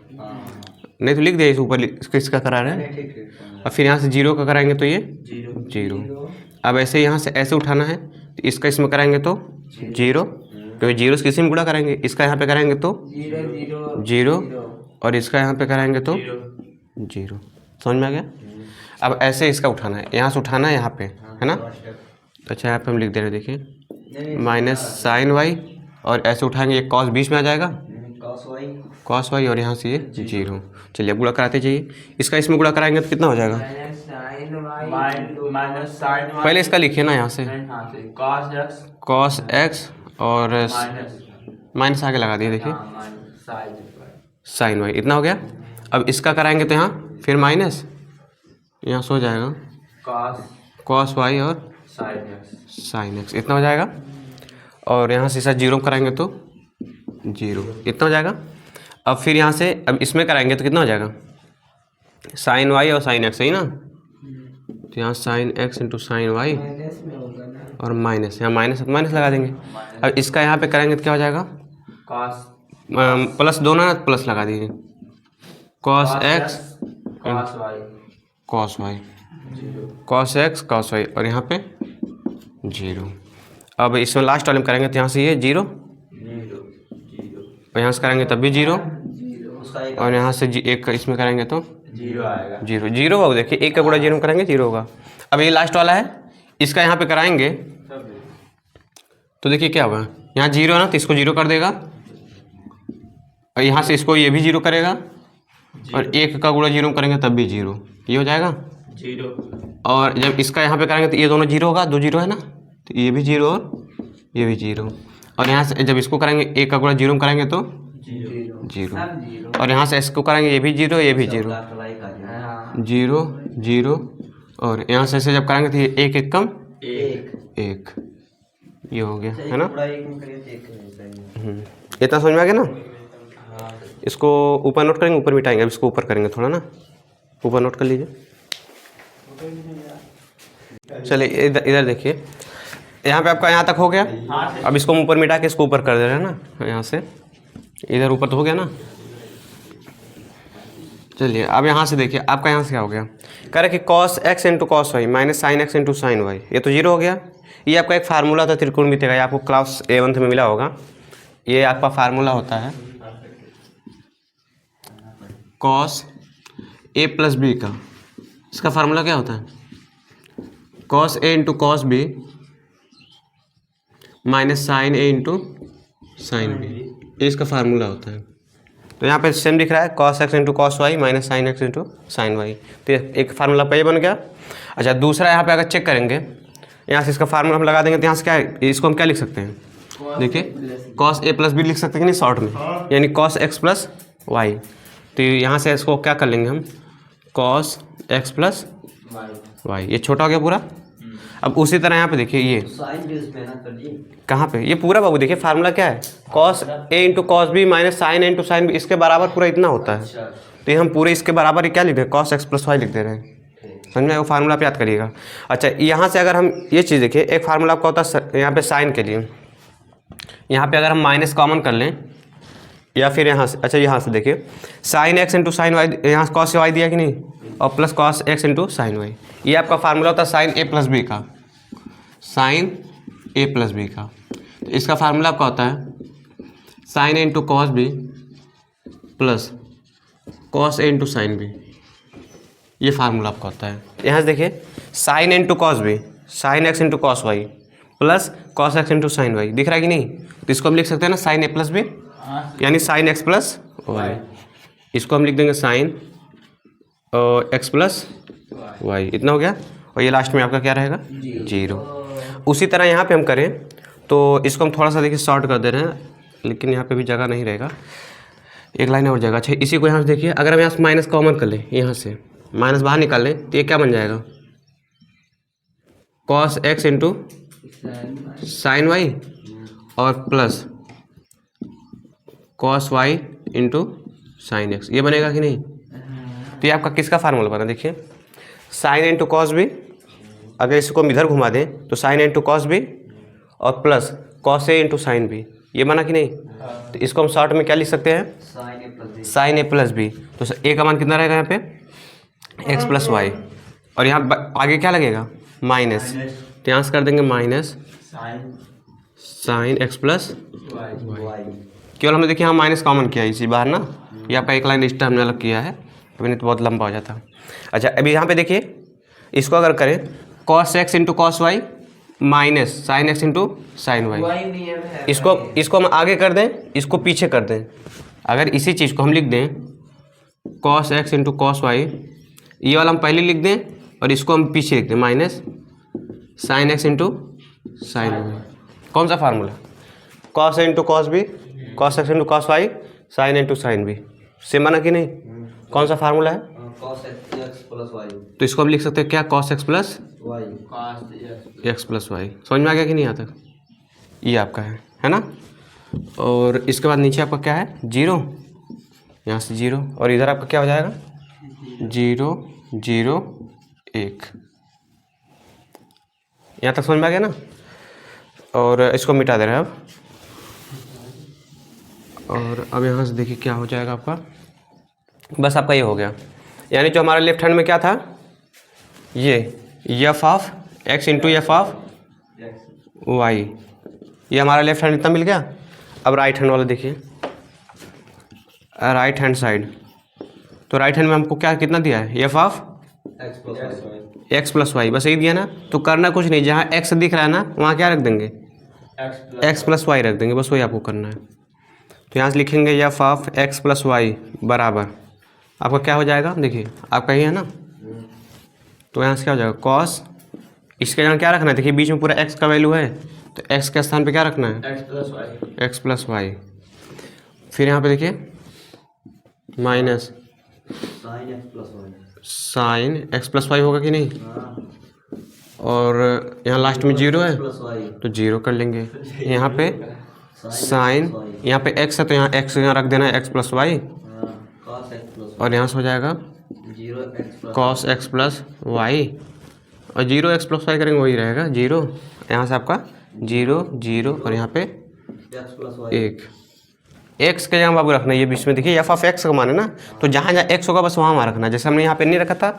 Speaker 1: नहीं तो लिख दिया इस ऊपर किसका करा रहे हैं। और फिर यहाँ से जीरो का कराएंगे तो ये जीरो। अब ऐसे यहाँ से ऐसे उठाना है, तो इसका इसमें कराएंगे तो जीरो, क्योंकि जीरो से किसी में गुणा करेंगे, इसका यहाँ पे कराएंगे तो जीरो, और इसका यहाँ पे कराएंगे तो जीरो। समझ में आ गया। अब ऐसे इसका उठाना है, यहाँ से उठाना है यहाँ पे, है ना। अच्छा यहाँ पे हम लिख दे रहे हैं, देखिए माइनस साइन वाई, और ऐसे उठाएंगे, ये कॉस बीच में आ जाएगा, कॉस वाई, और यहाँ से ये जीरो। चलिए अब गुणा कराते जाइए, इसका इसमें गुणा कराएंगे तो कितना हो जाएगा, पहले इसका लिखिए ना यहाँ से, कॉस एक्स और माइनस आगे लगा दिए, देखिए साइन वाई, इतना हो गया। अब इसका कराएंगे तो यहाँ फिर माइनस, यहाँ से हो जाएगा कॉस वाई और साइन एक्स, इतना हो जाएगा। और यहाँ से साथ जीरो कराएंगे तो जीरो, इतना हो जाएगा। अब फिर यहाँ से अब इसमें कराएंगे तो कितना हो जाएगा, साइन वाई और साइन एक्स, सही ना। तो यहाँ sine x into sine y और माइनस, यहाँ माइनस लगा देंगे। अब इसका यहाँ पे करेंगे तो क्या हो जाएगा, प्लस दोनों ना, प्लस लगा दीजिए, cos x cos y, cos x cos y, और यहाँ पे जीरो। अब इसमें लास्ट वाले में करेंगे तो यहाँ से ये जीरो, और यहाँ से करेंगे तब भी जीरो, और यहाँ से एक इसमें करेंगे तो जीरो होगा। देखिए एक का गुणा जीरो में करेंगे जीरो होगा। अब ये लास्ट वाला है, इसका यहाँ पे कराएंगे तो देखिए क्या होगा, यहाँ जीरो है ना, तो इसको जीरो कर देगा, और यहाँ से इसको ये भी जीरो करेगा, और एक का गुणा जीरो में करेंगे तब भी जीरो, ये हो जाएगा जीरो। और जब इसका यहाँ पे करेंगे तो ये दोनों जीरो होगा, दो जीरो है ना, तो ये भी जीरो और ये भी जीरो। और यहाँ से जब इसको करेंगे एक का गुणा जीरो में करेंगे तो जीरो, और यहाँ से इसको करेंगे ये भी जीरो ये भी जीरो, जीरो जीरो, और यहाँ से ऐसे जब करेंगे तो ये एक एक कम एक, ये हो गया, है ना। इतना समझ में आ गया ना। इसको ऊपर नोट करेंगे, ऊपर मिटाएंगे, अब इसको ऊपर करेंगे थोड़ा ना, ऊपर नोट कर लीजिए। चलिए इधर देखिए, यहाँ पे आपका यहाँ तक हो गया। अब इसको हम ऊपर मिटा के इसको ऊपर कर दे रहे हैं ना, यहाँ से इधर ऊपर तो हो गया ना। चलिए अब यहाँ से देखिए, आपका यहाँ से क्या हो गया, कह रहे कि cos x into cos y minus sine x into sine y, ये तो जीरो हो गया। ये आपका एक फार्मूला था त्रिकोणमिति का, ये आपको क्लास 11th में मिला होगा। ये आपका फार्मूला होता है कॉस ए प्लस बी का। इसका फार्मूला क्या होता है, cos A into cos B minus sine A into sine B, ये इसका फार्मूला होता है। तो यहाँ पे सेम दिख रहा है, cos x into cos y minus sine x into sine y, तो एक फार्मूला पे बन गया। अच्छा दूसरा यहाँ पे अगर चेक करेंगे, यहाँ से इसका फार्मूला हम लगा देंगे तो यहाँ से क्या है, इसको हम क्या लिख सकते हैं, देखिए कॉस ए प्लस बी लिख सकते हैं कि नहीं शॉर्ट में, यानी कॉस एक्स प्लस वाई। तो यहाँ से इसको क्या कर लेंगे हम, कॉस एक्स प्लस वाई, ये छोटा हो गया पूरा। अब उसी तरह यहाँ पे देखिए ये कहाँ पे, ये पूरा बाबू देखिए फार्मूला क्या है, cos A into cos B minus sine A into sine B, इसके बराबर पूरा इतना होता है। तो ये हम पूरे इसके बराबर क्या लिख रहे हैं, कॉस एक्स प्लस वाई लिख दे रहे हैं। समझ में, वो फार्मूला पे याद करिएगा। अच्छा यहाँ से अगर हम ये चीज़ देखिए, एक फार्मूला आपका होता है यहाँ पे साइन के लिए, यहाँ पे अगर हम माइनस कॉमन कर लें, या फिर यहाँ से, अच्छा यहाँ से देखिए sine x into sine y, यहाँ कॉस से वाई दिया कि नहीं, और plus cos x into sine y, ये आपका फार्मूला होता है साइन ए प्लस बी का, साइन ए प्लस बी का। तो इसका फार्मूला आपका होता है sine A into cos B plus cos A into sine B, ये फार्मूला आपका होता है। यहाँ से देखिए sine into cos B, sine x into cos y plus cos x into sine y, दिख रहा है कि नहीं? तो इसको हम लिख सकते हैं ना साइन ए प्लस बी, यानी साइन एक्स प्लस वाई। इसको हम लिख देंगे साइन एक्स प्लस वाई, इतना हो गया। और ये लास्ट में आपका क्या रहेगा? 0। उसी तरह यहाँ पे हम करें तो इसको हम थोड़ा सा देखिए शॉर्ट कर दे रहे हैं, लेकिन यहाँ पे भी जगह नहीं रहेगा, एक लाइन और जगह। अच्छा इसी को यहाँ से देखिए, अगर हम यहाँ से माइनस कॉमन कर लें, यहाँ से माइनस बाहर निकाल लें तो ये क्या बन जाएगा? Cos x into sine y और plus cos y into sine x, ये बनेगा कि नहीं? तो ये आपका किसका फार्मूला बना? देखिए साइन इंटू कॉस बी, अगर इसको हम इधर घुमा दें तो साइन इंटू कॉस बी और plus cos A into sine B, ये बना कि नहीं? तो इसको हम शॉर्ट में क्या लिख सकते हैं? Sign A plus B. तो ए का मान कितना रहेगा यहाँ पे? एक्स प्लस वाई, और यहाँ आगे क्या लगेगा? माइनस, तो यहाँ से कर देंगे minus sine x plus y. केवल हमने देखिए यहाँ माइनस कॉमन किया इसी बाहर ना, ये आपका एक लाइन एक्स्ट्रा हमने अलग किया है, अभी नहीं तो बहुत लंबा हो जाता। अच्छा अभी यहाँ पे देखिए, इसको अगर करें cos x into cos y minus sine x into sine y, इसको हम आगे कर दें, इसको पीछे कर दें। अगर इसी चीज़ को हम लिख दें cos x into cos y, ये वाला हम पहले लिख दें और इसको हम पीछे लिख दें minus sine x into sine y. कौन सा formula? Cos into cos b, cos x into cos y, sine into sine b, same बना कि नहीं? कौन सा फार्मूला है?
Speaker 4: Cos x plus y.
Speaker 1: तो इसको हम लिख सकते हैं क्या? Cos x plus
Speaker 4: y,
Speaker 1: x plus y. समझ में आ गया कि नहीं? आता ये आपका है ना? और इसके बाद नीचे आपका क्या है? 0, यहाँ से 0, और इधर आपका क्या हो जाएगा? 0 0 1। यहाँ तक समझ में आ गया ना? और इसको मिटा दे रहे हैं अब। और अब यहाँ से देखिए क्या हो जाएगा आपका, बस आपका ये हो गया। यानी जो हमारा लेफ्ट हैंड में क्या था, ये f of x into f of y, ये हमारा लेफ्ट हैंड इतना मिल गया। अब राइट हैंड वाला देखिए, राइट हैंड साइड, तो राइट हैंड में हमको क्या कितना दिया है? F of x plus y, बस यही दिया ना। तो करना कुछ नहीं, जहाँ एक्स दिख रहा है ना वहाँ क्या रख देंगे? एक्स प्लस वाई रख देंगे, बस वही आपको करना है। तो यहाँ से लिखेंगे f of x plus y बराबर आपका क्या हो जाएगा? देखिए आपका ही है ना, तो यहाँ से क्या हो जाएगा? कॉस, इसके यहाँ क्या रखना है? देखिए बीच में पूरा एक्स का वैल्यू है, तो एक्स के स्थान पे क्या रखना है? X plus y. फिर यहाँ पे देखिए minus sine x plus y होगा कि नहीं? और यहाँ लास्ट में 0 है तो 0 कर लेंगे। यहाँ पे साइन, यहाँ पे एक्स है तो यहाँ एक्स यहाँ रख देना है एक्स प्लस वाई, और यहाँ से हो जाएगा कॉस एक्स प्लस वाई, और 0 एक्स प्लस वाई करेंगे वही रहेगा 0। यहाँ से आपका 0 0 और यहाँ पे 1। एक्स के जगह बाबू रखना है ये बीच में, देखिए एफ ऑफ एक्स का मान है ना, तो जहाँ जहाँ एक्स होगा बस वहाँ वहाँ रखना। जैसे हमने यहाँ पे नहीं रखा था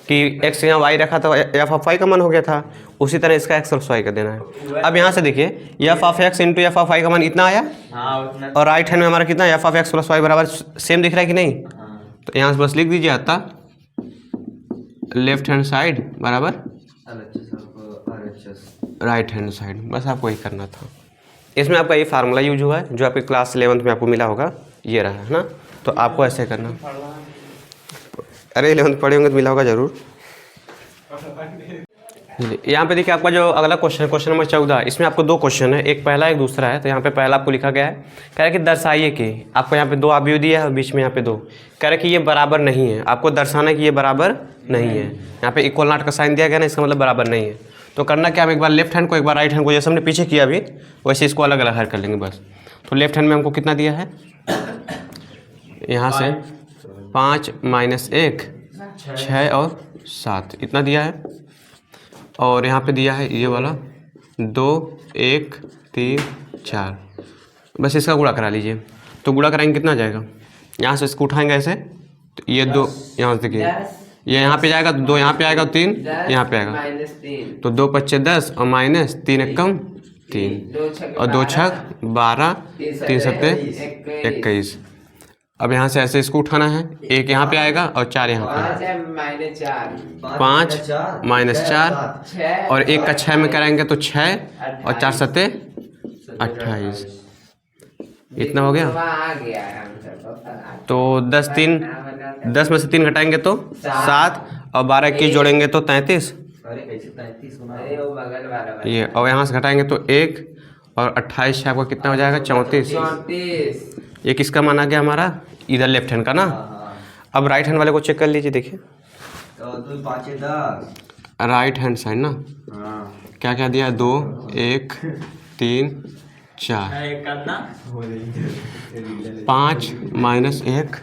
Speaker 1: कि एक्स यहाँ वाई रखा था, एफ ऑफ वाई का मान हो गया था, उसी तरह इसका एक्स प्लस वाई का देना है। अब यहाँ से देखिए f of x into f of y का मान इतना आया, और राइट हैंड में हमारा कितना? F of x plus y बराबर सेम दिख रहा है कि नहीं? तो यहाँ से बस लिख दीजिए आता लेफ्ट हैंड साइड बराबर राइट हैंड साइड, बस आपको यही करना था। इसमें आपका ये फार्मूला यूज हुआ है जो आपके क्लास 11th में आपको मिला होगा, ये रहा है ना। तो आपको ऐसे करना, अरे 11th पढ़े होंगे तो मिला होगा ज़रूर। यहाँ पे देखिए आपका जो अगला क्वेश्चन है, क्वेश्चन नंबर 14, इसमें आपको 2 क्वेश्चन है, एक पहला एक दूसरा है। तो यहाँ पे पहला आपको लिखा गया है, कह रहा है कि दर्शाइए कि, आपको यहाँ पे 2 अवयव दिया है और बीच में यहाँ पे 2, कह रहा है कि ये बराबर नहीं है, आपको दर्शाना है कि ये बराबर नहीं है। यहाँ पे इक्वल नॉट का साइन दिया गया ना, इसका मतलब बराबर नहीं है। तो करना क्या, हम एक बार लेफ्ट हैंड को एक बार राइट हैंड को, जैसे हमने पीछे किया अभी वैसे इसको अलग अलग हल कर लेंगे बस। तो लेफ्ट हैंड में हमको कितना दिया है, यहाँ से 5 - 1 6 और 7 इतना दिया है, और यहाँ पे दिया है ये वाला 2 1 3 4, बस इसका गुणा करा लीजिए। तो गुणा कराएंगे कितना जाएगा, यहाँ से इसको उठाएंगे ऐसे, तो ये 2 यहाँ से देखिए ये यहाँ पे जाएगा, 2 यहाँ पे आएगा, 3 यहाँ पे आएगा, तो 2 × 5 = 10 और माइनस 3 × 1 = 3 और 2 × 6 = 12 3 × 7 = 21। अब यहाँ से ऐसे इसको उठाना है, एक यहाँ पे आएगा और 4 यहाँ पे।
Speaker 2: 5 है माइनस 4,
Speaker 1: 5 माइनस 4
Speaker 2: 6
Speaker 1: और एक का 6 में कराएंगे तो 6 और 4 सत्ते 28। इतना हो गया।
Speaker 2: आ गया है आंसर तो।
Speaker 1: तो 10 में से 3 घटाएंगे तो 7 और 12 की जोड़ेंगे तो 33।
Speaker 4: अरे कैसे 33 होना?
Speaker 2: अरे वो बगल वाला
Speaker 1: ये और यहाँ से घटाएंगे तो 1 और 28 से आपका कितना हो जाएगा 34।
Speaker 2: 34।
Speaker 1: ये किसका माना गया हमारा? इधर लेफ्ट हैंड का ना। अब राइट हैंड वाले को चेक कर लीजिए, देखिए
Speaker 4: तो 2 5 10।
Speaker 1: राइट हैंड साइड ना
Speaker 4: हाँ
Speaker 1: क्या क्या दिया? 2 1 3 4
Speaker 3: एक करना
Speaker 1: 5 माइनस 1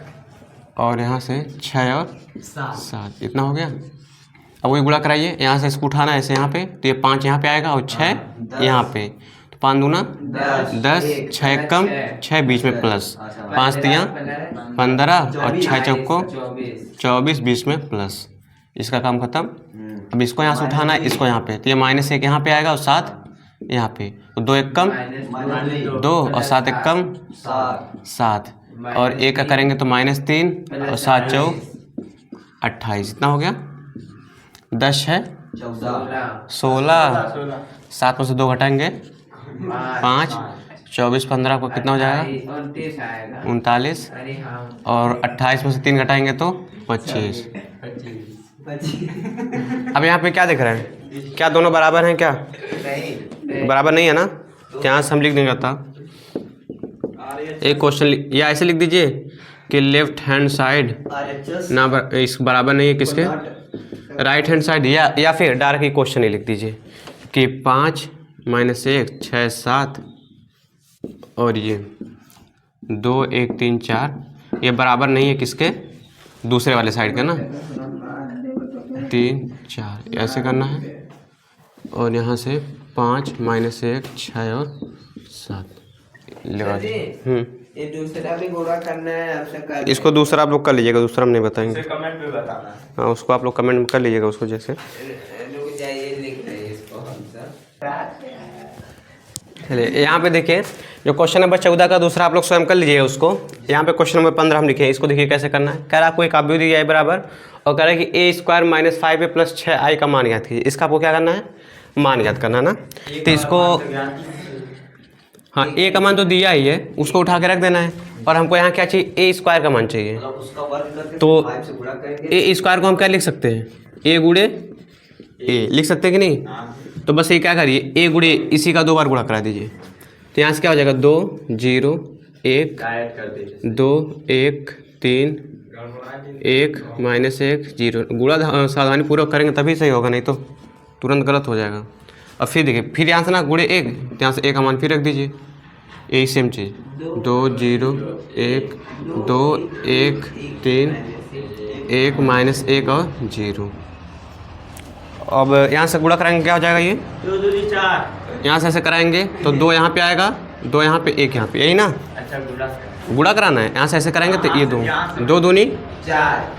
Speaker 1: और यहाँ से 6 और 7 इतना हो गया। अब वही गुणा कराइए, यहाँ से इसको उठाना है ऐसे यहाँ पे, तो ये 5 यहाँ पे आएगा और 6 यहाँ पे, तो 5 दूना 10, 6 कम 6 बीच में प्लस, 5 तियाँ 15 और 6 चौको 24 बीच में प्लस। इसका काम खत्म। अब इसको यहाँ से उठाना है, इसको यहाँ पे, तो ये -1 यहाँ पे आएगा और 7 यहाँ पे, तो 2 1 कम 2 और 7 1 कम 7 और 1 का करेंगे तो -3 और 7 चौक 28। इतना हो गया। 10 है 16, 7 में से 2 घटाएंगे 5, 24 15 को कितना हो जाएगा 39
Speaker 2: अरे हाँ
Speaker 1: और 28 में से 3 घटाएंगे तो 25। अब यहाँ पे क्या दिख रहा है? क्या दोनों बराबर हैं? क्या बराबर नहीं है ना? तो यहाँ से हम लिख देंगे था एक क्वेश्चन, या ऐसे लिख दीजिए कि लेफ्ट हैंड साइड ना इस बराबर नहीं है किसके? राइट हैंड साइड, या फिर डायरेक्ट ही क्वेश्चन ही लिख दीजिए कि 5 माइनस 1 6 7 और ये 2 1 3 4 ये बराबर नहीं है किसके? दूसरे वाले साइड का ना। 3 4 ऐसे करना है और यहाँ से 5 माइनस 1 6 और 7 लगा दीजिए।
Speaker 2: ये दूसरा भी गुणा करना है आपसे कर।
Speaker 1: इसको दूसरा आप लोग कर लीजिएगा, दूसरा हम नहीं बताएंगे।
Speaker 3: कमेंट में बताना है।
Speaker 1: हाँ उसको आप लोग कमेंट में कर लीजिएगा उसको जैसे।
Speaker 2: रुक जाइए, लिख रहे हैं इसको हम सब।
Speaker 1: चलिए यहाँ पे देखिए जो क्वेश्चन नंबर 14 का दूसरा आप लोग स्वयं कर लीजिए उसको। यहाँ पे क्वेश्चन नंबर 15 हम लिखे, इसको देखिए कैसे करना है। कह रहा है आपको एक अवयव दिया है बराबर और कह रहा है कि a² minus 5a plus 6i का मान ज्ञात कीजिए। इसका आपको क्या करना है? मान ज्ञात करना है ना। तो इसको हाँ a का मान तो दिया ही है, उसको उठा के रख देना है और हमको यहाँ क्या चाहिए? a² का मान चाहिए।
Speaker 4: उसका वर्ग करके
Speaker 1: तो
Speaker 4: 5 से गुणा करेंगे।
Speaker 1: a² को हम क्या लिख सकते हैं? a गुणे a लिख सकते हैं कि नहीं? तो बस ये क्या करिए a गुणे इसी का 2 बार गुणा करा दीजिए। तो यहाँ से क्या हो जाएगा 2 0 1 2 1 3 1 माइनस 1 0। गुणा सावधानी पूर्वक करेंगे तभी सही होगा, नहीं तो तुरंत गलत हो जाएगा। अब फिर देखिए फिर यहाँ से ना गुणे 1, तो यहाँ से 1 का मान फिर रख दीजिए, यही सेम चीज़ 2 0 1 2 1 3 1 माइनस 1 और 0। अब यहाँ से गुणा कराएंगे क्या हो जाएगा? ये
Speaker 3: 2 2 4।
Speaker 1: यहाँ से ऐसे कराएंगे तो 2 यहाँ पे आएगा, 2 यहाँ पे 1 यहाँ पे, यही ना
Speaker 3: अच्छा
Speaker 1: गुणा कराना है। यहाँ से ऐसे कराएंगे तो ये 2 2 दूनी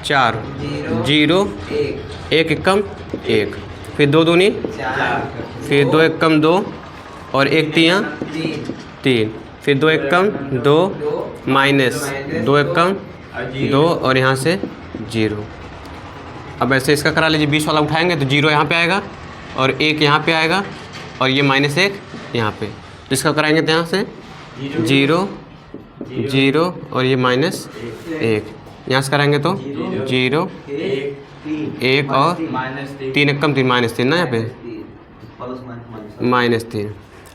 Speaker 1: 4 0 1 1 कम 1 फिर 2 दूनी
Speaker 2: 4
Speaker 1: फिर 2 1 कम 2 और 1 तियाँ 3 फिर 2 1 कम 2 माइनस 2 1 कम 2 और यहाँ से 0। अब ऐसे इसका करा लीजिए, 20 वाला उठाएंगे तो 0 यहाँ पे आएगा और 1 यहाँ पे आएगा और ये -1 यहाँ पे। तो इसका कराएंगे तो यहाँ से 0 0 और ये -1 यहाँ से कराएंगे तो 0 1 और 3 1 कम 3 -3 ना यहाँ पे -3।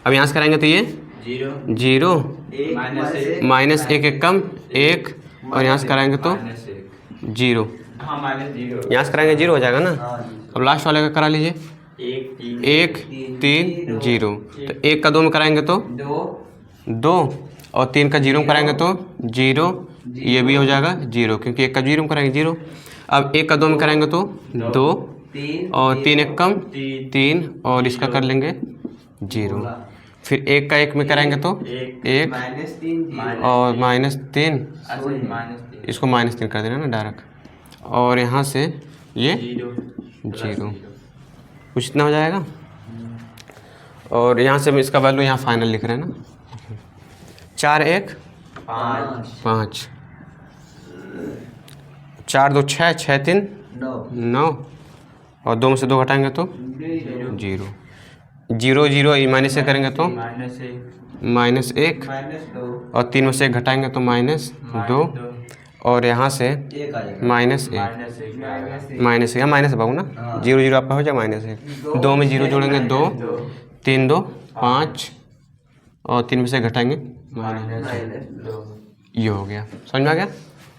Speaker 1: अब यहाँ से कराएंगे तो ये 0 -1 1 कम 1 और यहाँ से कराएंगे तो 0 यहाँ से कराएंगे 0 हो जाएगा ना। अब लास्ट वाले का करा लीजिए 1 3 0। तो 1 का 2 में कराएंगे तो 2 और 3 का 0 में कराएंगे तो 0, ये भी हो जाएगा 0 क्योंकि 1 का 0 में कराएंगे 0। अब 1 का 2 में कराएंगे तो 2 और 3 1 कम 3 और इसका कर लेंगे 0। फिर 1 का 1 में कराएंगे तो 1 और -3 इसको -3 कर देना ना डायरेक्ट और यहाँ से ये 0 कुछ इतना हो जाएगा। और यहाँ से हम इसका वैल्यू यहाँ फाइनल लिख रहे हैं ना 4 1 5 4 2 6, 6 3
Speaker 4: 9
Speaker 1: 9 और 2 में से 2 घटाएंगे तो 0 0 0 माइनस से करेंगे तो
Speaker 3: माइनस एक
Speaker 1: -1 और 3 में से 1 घटाएंगे तो -2 और यहाँ से
Speaker 4: एक आ जाएगा।
Speaker 1: -1 माइनस यहाँ माइनस भाग ना 0 0 आपका हो जाए -1 2 में 0 जोड़ेंगे 2 3 2 5 और 3 में से घटाएंगे ये हो गया। समझ में आ गया?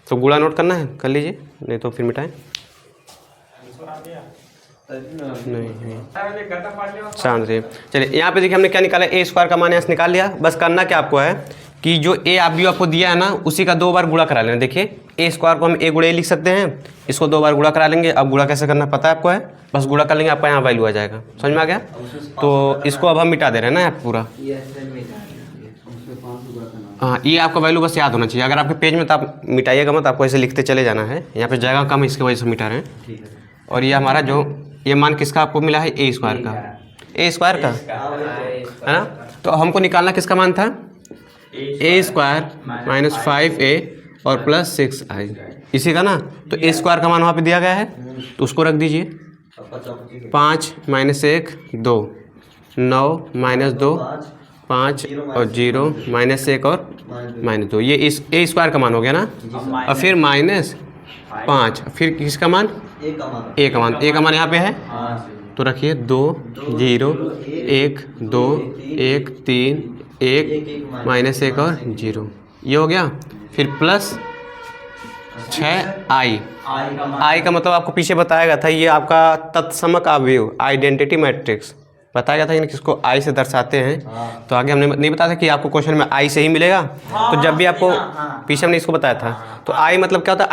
Speaker 1: तो गुणा नोट करना है कर लीजिए, नहीं तो फिर मिटाएं। नहीं शांत रहिए। चलिए यहाँ पे देखिए हमने क्या निकाला, ए स्क्वायर का मान यहाँ से निकाल लिया। बस करना क्या आपको है कि जो ए आप भी आपको दिया है ना उसी का 2 बार गुणा करा लेना। देखिए ए स्क्वायर को हम ए गुणा ए लिख सकते हैं, इसको 2 बार गुणा करा लेंगे। अब गुणा कैसे करना पता है आपको है, बस गुणा कर लेंगे, आपका यहाँ वैल्यू आ जाएगा। समझ में आ गया? तो इसको अब हम मिटा दे रहे हैं ना यहाँ पूरा। हाँ ये आपका वैल्यू बस याद होना चाहिए। अगर आपके पेज में तो आप मिटाइएगा मत, आपको ऐसे लिखते चले जाना है। यहाँ पे जगह कम है इसकी वजह से मिटा रहे हैं। और ये हमारा जो ये मान किसका आपको मिला है, ए स्क्वायर का, ए स्क्वायर का है ना। तो हमको निकालना किसका मान था, ए स्क्वायर -5a और +6i इसी का ना। तो ए स्क्वायर का मान वहाँ पे दिया गया है तो उसको रख दीजिए। 5 - 1 2 9 -2 5 और 0 -1 और -2 ये इस ए स्क्वायर का मान हो गया ना। और फिर -5 फिर किसका मान, ए का मान, ए का मान यहाँ पे है तो रखिए 2 0 1 2 1 3 1 -1 और 0 ये हो गया। फिर प्लस 6i, आई का मतलब आपको पीछे बताया गया था, ये आपका तत्समक अवयव आइडेंटिटी मैट्रिक्स बताया गया था, किसको आई से दर्शाते हैं। तो आगे हमने नहीं बताया था कि आपको क्वेश्चन में आई से ही मिलेगा। तो जब भी आपको पीछे हमने इसको बताया था, तो आई मतलब क्या होता है,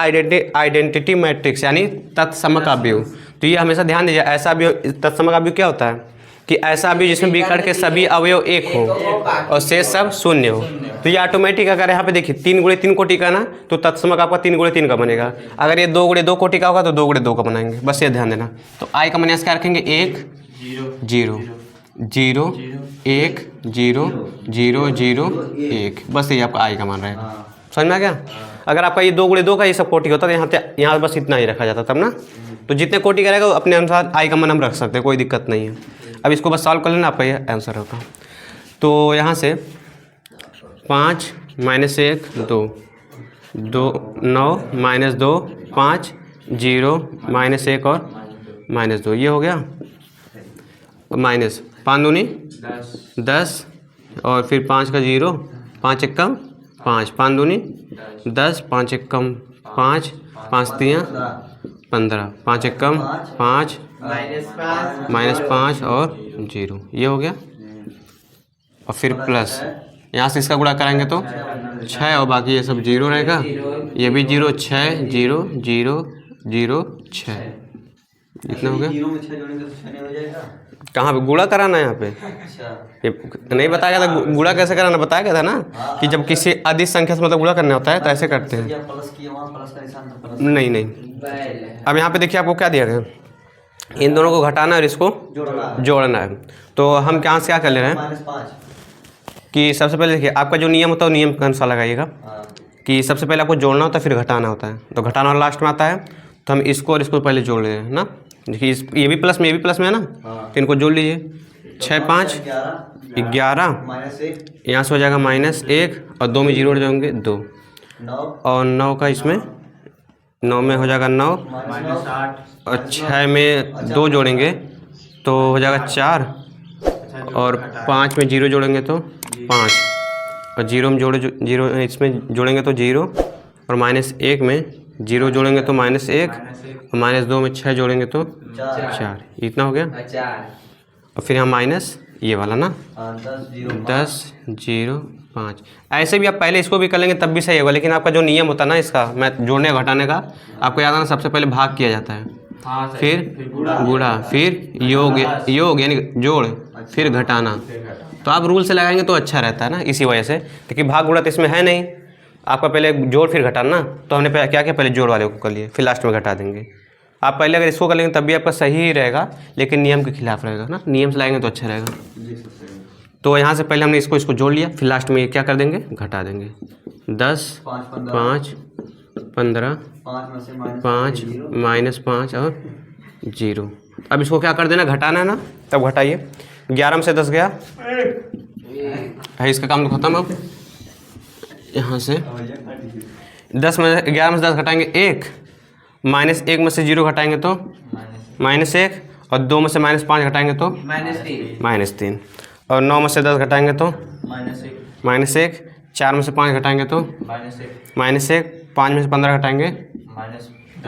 Speaker 1: आइडेंटिटी मैट्रिक्स यानी तत्समक अवयव। तो ये हमेशा ध्यान दीजिए, ऐसा अवयव तत्समक अवयव क्या होता है कि ऐसा अवयव जिसमें विकर्ण के सभी अवयव 1 हो और शेष सब 0 हो। तो ये ऑटोमेटिक, अगर यहाँ पे देखिए 3 × 3 कोटि का ना तो तत्समक आपका 3 × 3 का बनेगा। अगर ये 2 × 2 कोटि का होगा तो 2 × 2 का बनाएंगे। बस ये ध्यान देना। तो आई का मान क्या रखेंगे, 1 0 0 1 0 0 0 1 बस ये आपका आई का मान रहेगा। समझ में आ गया? अगर आपका ये 2 × 2 का ये सब कोटि होता है तो यहाँ बस इतना ही रखा जाता तब ना। तो जितने कोटि का रहेगा अपने अनुसार आई का मान हम रख सकते हैं, कोई दिक्कत नहीं है। अब इसको बस सॉल्व कर लेना, आपका ये आंसर होगा। तो यहाँ से 5 - 1 2 9 -2 5 0 -1 और -2 ये हो गया। माइनस 5 दूनी 10 और फिर 5 का 0 5 1 कम 5 5 दूनी 10 5 1 कम 5 5 3 15 5 1 कम 5 -5 और 0 ये हो गया। और फिर प्लस यहाँ से इसका गुणा कराएंगे तो 6 और बाकी ये सब 0 रहेगा, ये भी 0 6 0 0 0 6 इतना हो गया। कहाँ पे गुणा कराना है यहाँ पे? ये नहीं बताया गया था गुणा कैसे कराना, बताया गया था ना कि जब किसी अधिक संख्या से मतलब गुणा करना होता है तो ऐसे करते हैं। नहीं नहीं, अब यहाँ पे देखिए आपको क्या दिया गया, इन दोनों को घटाना है और इसको जोड़ना है। तो हम क्या से क्या कर ले रहे हैं कि सबसे पहले देखिए आपका जो नियम होता है वो नियम के अनुसार लगाइएगा कि सबसे पहले आपको जोड़ना होता है फिर घटाना होता है। तो घटाना वाला लास्ट में आता है, तो हम इसको और इसको पहले जोड़ ले रहे हैं ना। देखिए ये भी प्लस में, ये भी प्लस में है ना, तो इनको जोड़ लीजिए। 6 5 11 यहाँ से हो जाएगा -1 और 2 में 0 उड़ जाएंगे 2 और 9 का इसमें 9 में हो जाएगा 9 और 6 में 2 जोड़ेंगे तो हो जाएगा 4 और 5 में 0 जोड़ेंगे तो 5 और 0 में जीरो इसमें जोड़ेंगे तो 0 और -1 में 0 जोड़ेंगे तो -1 और -2 में 6 जोड़ेंगे तो 4 इतना हो गया। और फिर हम माइनस ये वाला ना 10 0 5 ऐसे भी आप पहले इसको भी कर लेंगे तब भी सही होगा। लेकिन आपका जो नियम होता है ना इसका मैं जोड़ने घटाने का, आपको याद आना सबसे पहले भाग किया जाता है, फिर गुणा, फिर योग यानी जोड़, फिर घटाना। तो आप रूल से लगाएंगे तो अच्छा रहता है ना इसी वजह से। लेकिन भाग गुणा तो इसमें है नहीं, आपका पहले जोड़ फिर घटाना। तो हमने क्या किया, पहले जोड़ वाले को कर लिए फिर लास्ट में घटा देंगे। आप पहले अगर इसको कर लेंगे तब भी आपका सही ही रहेगा, लेकिन नियम के खिलाफ रहेगा ना। नियम से लाएंगे तो अच्छा रहेगा। तो यहाँ से पहले हमने इसको जोड़ लिया, फिर लास्ट में क्या कर देंगे, घटा देंगे। 10 5 15
Speaker 4: 5 में से माइनस
Speaker 1: 5 माइनस 5 और 0। अब इसको क्या कर देना, घटाना है ना, तब घटाइए। 11 में से 10 गया है, इसका काम तो खत्म। अब यहाँ से 10 में 11 में से 10 घटाएंगे 1, माइनस 1 में से 0 घटाएंगे तो -1, और 2 में से -5 घटाएंगे तो -3, और 9 में से 10 घटाएंगे तो -1, 4 में से 5 घटाएंगे तो -1, 5 में से 15 घटाएंगे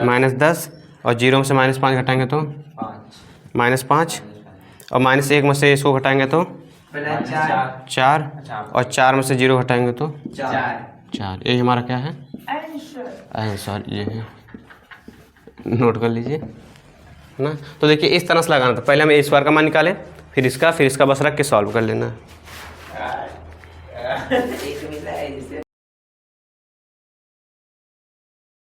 Speaker 1: -10, और 0 में से -5 घटाएंगे तो -5, और -1 में से इसको घटाएंगे तो 4, और 4 में से 0 घटाएंगे तो 4। ये हमारा क्या है, आंसर। ये है, नोट कर लीजिए ना। तो देखिए इस तरह से लगाना था। पहले हम ए स्क्वायर का मान निकालें, फिर इसका बस रख के सॉल्व कर लेना।